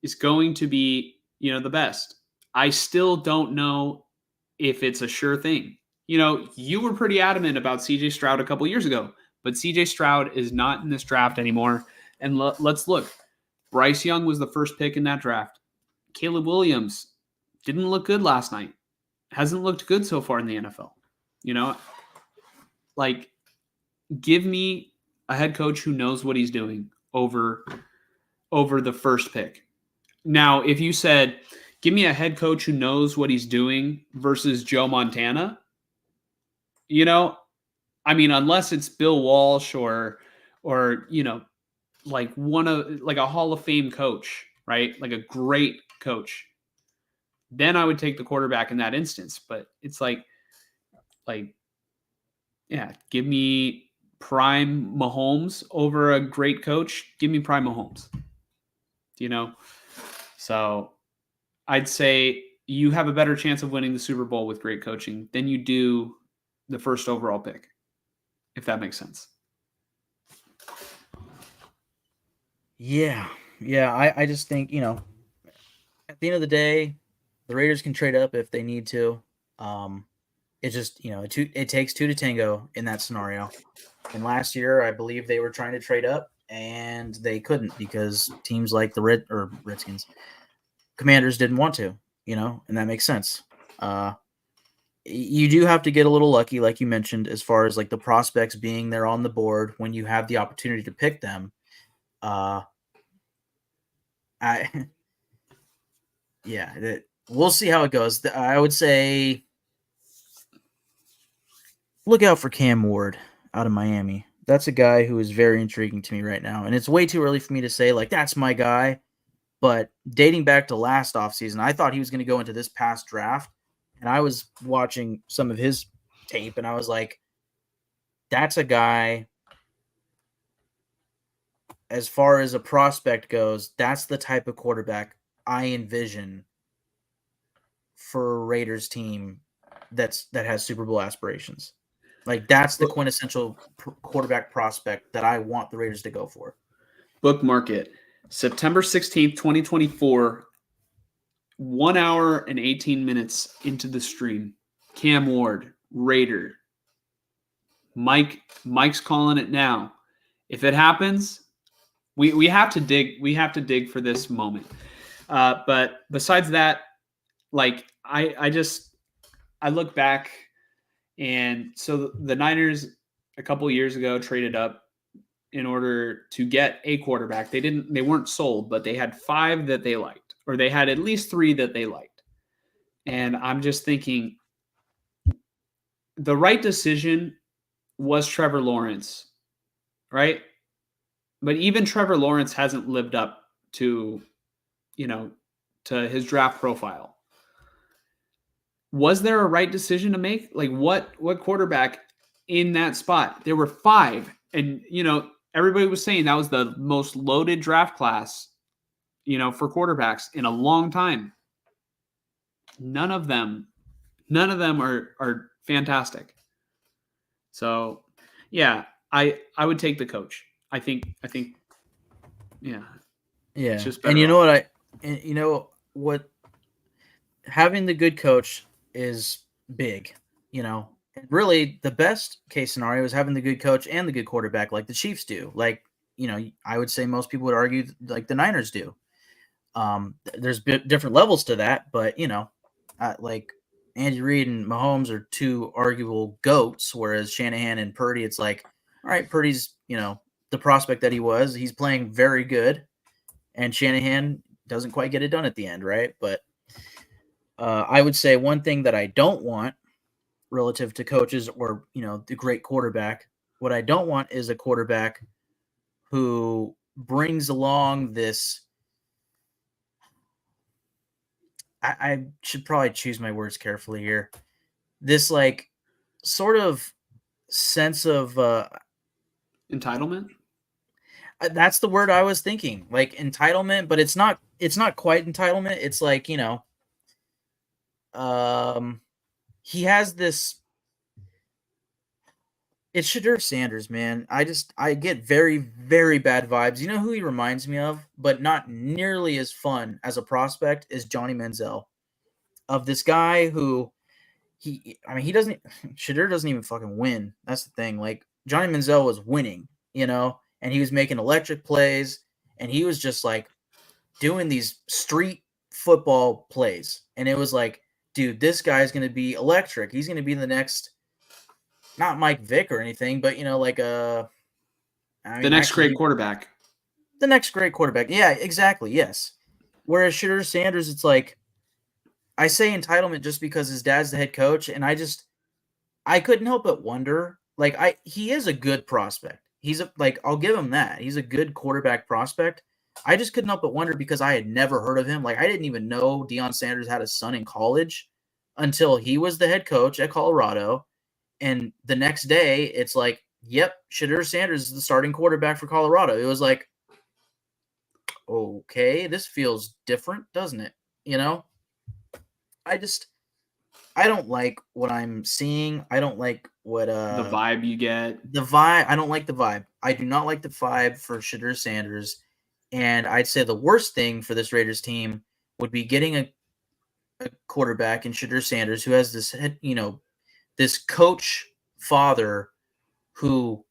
is going to be, the best. I still don't know if it's a sure thing. You were pretty adamant about CJ Stroud a couple years ago, but CJ Stroud is not in this draft anymore. And let's look. Bryce Young was the first pick in that draft. Caleb Williams didn't look good last night. Hasn't looked good so far in the NFL. Like, give me a head coach who knows what he's doing over the first pick. Now, if you said, give me a head coach who knows what he's doing versus Joe Montana, unless it's Bill Walsh or like a Hall of Fame coach, right? Like a great coach, then I would take the quarterback in that instance. But it's like, yeah, give me prime Mahomes over a great coach. Give me prime Mahomes. So I'd say you have a better chance of winning the Super Bowl with great coaching than you do the first overall pick, if that makes sense. Yeah. I just think, at the end of the day, the Raiders can trade up if they need to. It's just, it takes two to tango in that scenario. And last year, I believe they were trying to trade up and they couldn't because teams like the Redskins, Commanders didn't want to, and that makes sense. You do have to get a little lucky, like you mentioned, as far as like the prospects being there on the board when you have the opportunity to pick them. We'll see how it goes. I would say look out for Cam Ward out of Miami. That's a guy who is very intriguing to me right now. And it's way too early for me to say, like, that's my guy. But dating back to last offseason, I thought he was going to go into this past draft. And I was watching some of his tape, and I was like, that's a guy, as far as a prospect goes, that's the type of quarterback I envision for a Raiders team that has Super Bowl aspirations. Like, that's the quintessential quarterback prospect that I want the Raiders to go for. Bookmark it. September 16th, 2024, 1 hour and 18 minutes into the stream. Cam Ward, Raider. Mike's calling it now. If it happens, we have to dig. We have to dig for this moment. But besides that, like I look back, and so the Niners a couple years ago traded up in order to get a quarterback. They weren't sold, but they had 5 that they liked, or they had at least 3 that they liked. And I'm just thinking the right decision was Trevor Lawrence, right? But even Trevor Lawrence hasn't lived up to, to his draft profile. Was there a right decision to make? Like what quarterback in that spot? There were 5, and everybody was saying that was the most loaded draft class, for quarterbacks in a long time. None of them are fantastic. So, yeah, I would take the coach. I think, yeah. Yeah. And you know what, having the good coach is big, really the best case scenario is having the good coach and the good quarterback, like the Chiefs do. Like, I would say most people would argue like the Niners do. There's different levels to that, but like Andy Reid and Mahomes are 2 arguable GOATs, whereas Shanahan and Purdy, it's like, all right, Purdy's, the prospect that he was, he's playing very good, and Shanahan doesn't quite get it done at the end, right? But I would say one thing that I don't want relative to coaches or, the great quarterback, what I don't want is a quarterback who brings along this, I should probably choose my words carefully here. This like sort of sense of Entitlement? that's the word I was thinking, like entitlement, but it's not quite entitlement. It's like, um he has this. It's Shadur Sanders, man. I get very, very bad vibes. You know who he reminds me of, but not nearly as fun as a prospect is Johnny Manziel. Of this guy who he doesn't Shadur doesn't even fucking win. That's the thing. Like Johnny Manziel was winning, and he was making electric plays, and he was just like doing these street football plays. And it was like, dude, this guy's gonna be electric. He's gonna be the next, not Mike Vick or anything, but like The next great actually quarterback. the next great quarterback. Yeah, exactly. Yes. Whereas Shadur Sanders, it's like I say entitlement just because his dad's the head coach, and I couldn't help but wonder. Like he is a good prospect. I'll give him that. He's a good quarterback prospect. I just couldn't help but wonder because I had never heard of him. Like I didn't even know Deion Sanders had a son in college until he was the head coach at Colorado. And the next day, it's like, yep, Shadur Sanders is the starting quarterback for Colorado. It was like, okay, this feels different, doesn't it? I just I don't like what I'm seeing. I don't like what The vibe you get. the vibe. I don't like the vibe. I do not like the vibe for Shadur Sanders. And I'd say the worst thing for this Raiders team would be getting a quarterback in Shadur Sanders who has this coach father who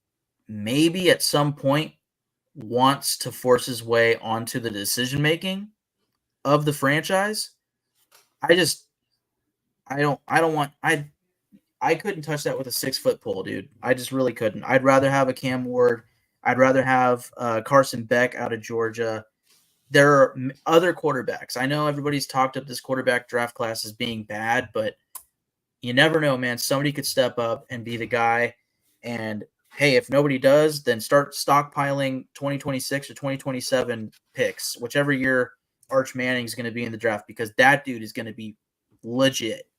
maybe at some point wants to force his way onto the decision making of the franchise. I couldn't touch that with a 6-foot pole, dude. I just really couldn't. I'd rather have a Cam Ward. I'd rather have Carson Beck out of Georgia. There are other quarterbacks. I know everybody's talked up this quarterback draft class as being bad, but you never know, man. Somebody could step up and be the guy. And hey, if nobody does, then start stockpiling 2026 or 2027 picks, whichever year Arch Manning is going to be in the draft, because that dude is going to be legit.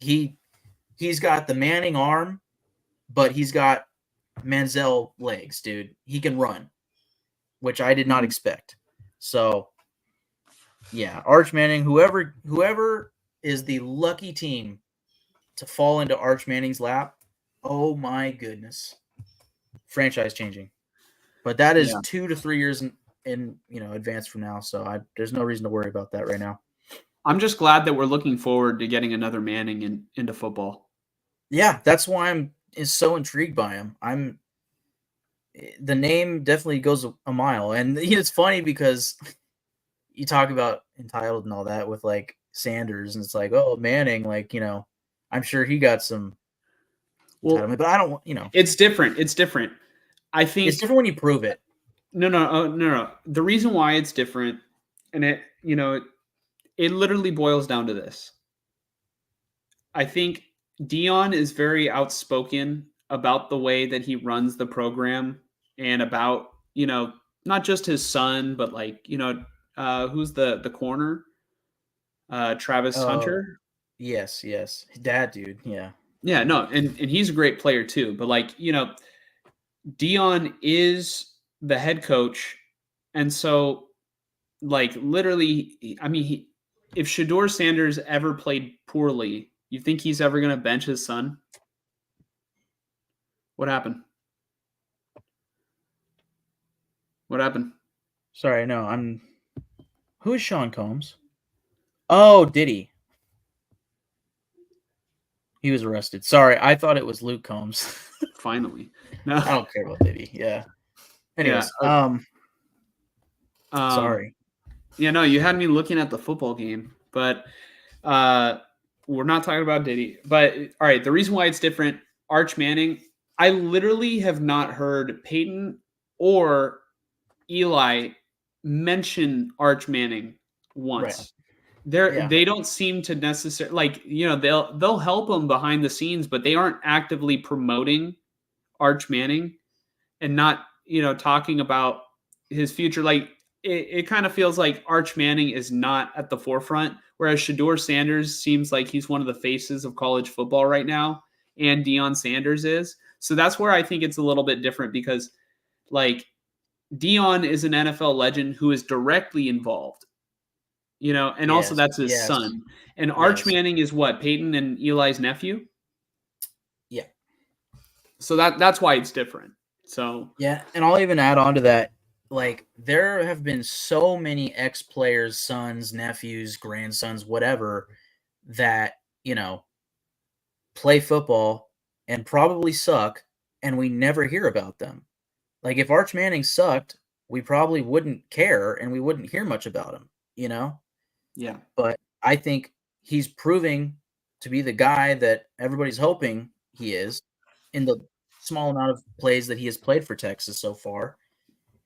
He's got the Manning arm, but he's got Manziel legs, dude. He can run, which I did not expect. So, yeah, Arch Manning, whoever is the lucky team to fall into Arch Manning's lap, oh my goodness, franchise changing. But that is 2 to 3 years in advance from now, so there's no reason to worry about that right now. I'm just glad that we're looking forward to getting another Manning into football. Yeah, that's why I'm so intrigued by him. The name definitely goes a mile, and it's funny because you talk about entitled and all that with like Sanders, and it's like, oh, Manning, like I'm sure he got some entitlement, but I don't. It's different. I think it's different when you prove it. No. The reason why it's different, and it literally boils down to this. I think Deion is very outspoken about the way that he runs the program and about, not just his son, but like, who's the corner? Travis Hunter. Yes. That dude. Yeah. Yeah, no, and he's a great player too. But like, Deion is the head coach. And so like literally, I mean, if Shadur Sanders ever played poorly, you think he's ever going to bench his son? What happened? Sorry, no, who is Sean Combs? Oh, did he? He was arrested. Sorry, I thought it was Luke Combs. Finally. No. I don't care about Diddy. Yeah. Anyways, sorry. Yeah, no, you had me looking at the football game, but we're not talking about Diddy. But all right, the reason why it's different, Arch Manning, I literally have not heard Peyton or Eli mention Arch Manning once. Right. They don't seem to necessarily like, they'll help him behind the scenes, but they aren't actively promoting Arch Manning and not, talking about his future. Like it kind of feels like Arch Manning is not at the forefront, whereas Shador Sanders seems like he's one of the faces of college football right now, and Deion Sanders is. So that's where I think it's a little bit different because, like, Deion is an NFL legend who is directly involved, and also Yes, that's his yes, son. And Arch yes. Manning is what, Peyton and Eli's nephew? Yeah. So that's why it's different. So Yeah, and I'll even add on to that. Like, there have been so many ex-players, sons, nephews, grandsons, whatever, that, play football and probably suck, and we never hear about them. Like, if Arch Manning sucked, we probably wouldn't care and we wouldn't hear much about him. yeah. But I think he's proving to be the guy that everybody's hoping he is in the small amount of plays that he has played for Texas so far.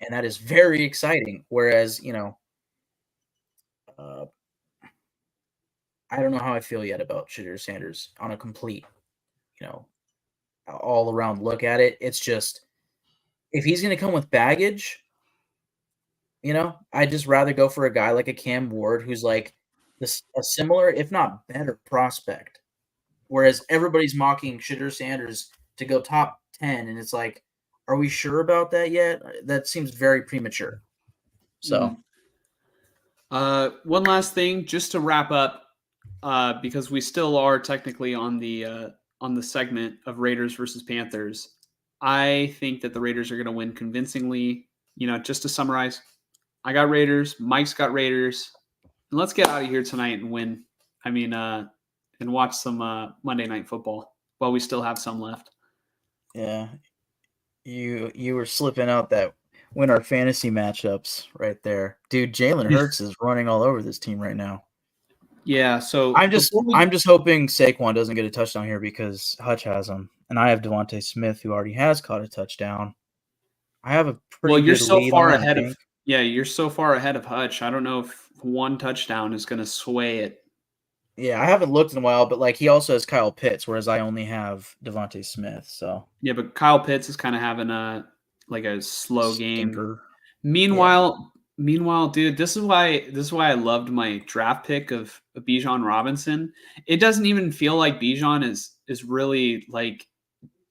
And that is very exciting. Whereas, uh, I don't know how I feel yet about Shadur Sanders on a complete, you know, all around look at it. It's just, if he's going to come with baggage, I'd just rather go for a guy like a Cam Ward who's like a similar, if not better, prospect. Whereas everybody's mocking Shadur Sanders to go top 10, and it's like, are we sure about that yet? That seems very premature. So, One last thing, just to wrap up, because we still are technically on the segment of Raiders versus Panthers. I think that the Raiders are going to win convincingly. Just to summarize, I got Raiders. Mike's got Raiders. And let's get out of here tonight and win. And watch some Monday Night Football while we still have some left. yeah, you were slipping out that win our fantasy matchups right there, dude. Jalen Hurts is running all over this team right now. Yeah, so I'm just hoping Saquon doesn't get a touchdown here because Hutch has him, and I have Devontae Smith who already has caught a touchdown. I have a pretty you're good so lead far on him, ahead I of think. you're so far ahead of Hutch. I don't know if one touchdown is going to sway it. Yeah, I haven't looked in a while, but like he also has Kyle Pitts, whereas I only have Devontae Smith. So Yeah, but Kyle Pitts is kind of having a slow game. stinker. Meanwhile, dude, this is why I loved my draft pick of Bijan Robinson. It doesn't even feel like Bijan is really like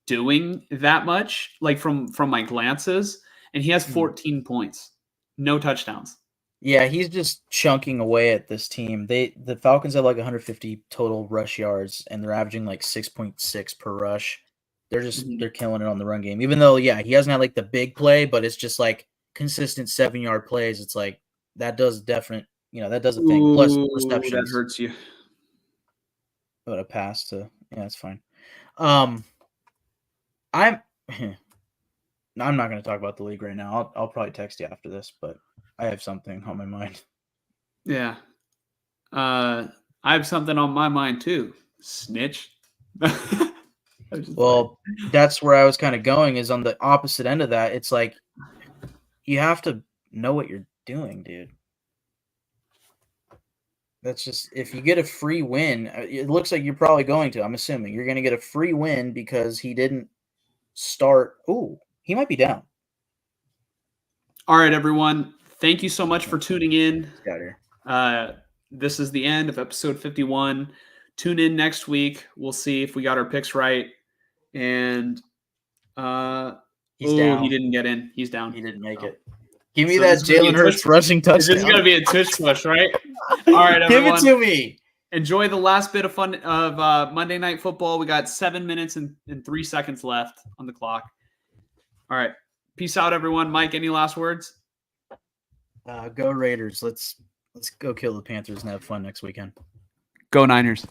doing that much, like from my glances, and he has 14 points, no touchdowns. Yeah, he's just chunking away at this team. The Falcons have like 150 total rush yards, and they're averaging like 6.6 per rush. They're killing it on the run game. Even though, yeah, he hasn't had like the big play, but it's just like consistent 7-yard plays. It's like that does a thing. Plus That receptions. hurts you. But a pass to it's fine. I'm I'm not going to talk about the league right now. I'll probably text you after this, but I have something on my mind. Yeah. I have something on my mind too. Snitch. Well, that's where I was kind of going, is on the opposite end of that. It's like you have to know what you're doing, dude. That's just, if you get a free win, it looks like you're probably going to. I'm assuming you're going to get a free win because he didn't start. Ooh, he might be down. All right, everyone. Thank you so much for tuning in. Got here. This is the end of episode 51. Tune in next week. We'll see if we got our picks right. And he's down. He didn't get in. He's down. He didn't make it. Give me that Jalen Hurts rushing touchdown. This is going to be a tush push, right? All right, everyone. Give it to me. Enjoy the last bit of fun of Monday Night Football. We got 7 minutes and 3 seconds left on the clock. All right. Peace out, everyone. Mike, any last words? Go Raiders. Let's go kill the Panthers and have fun next weekend. Go Niners.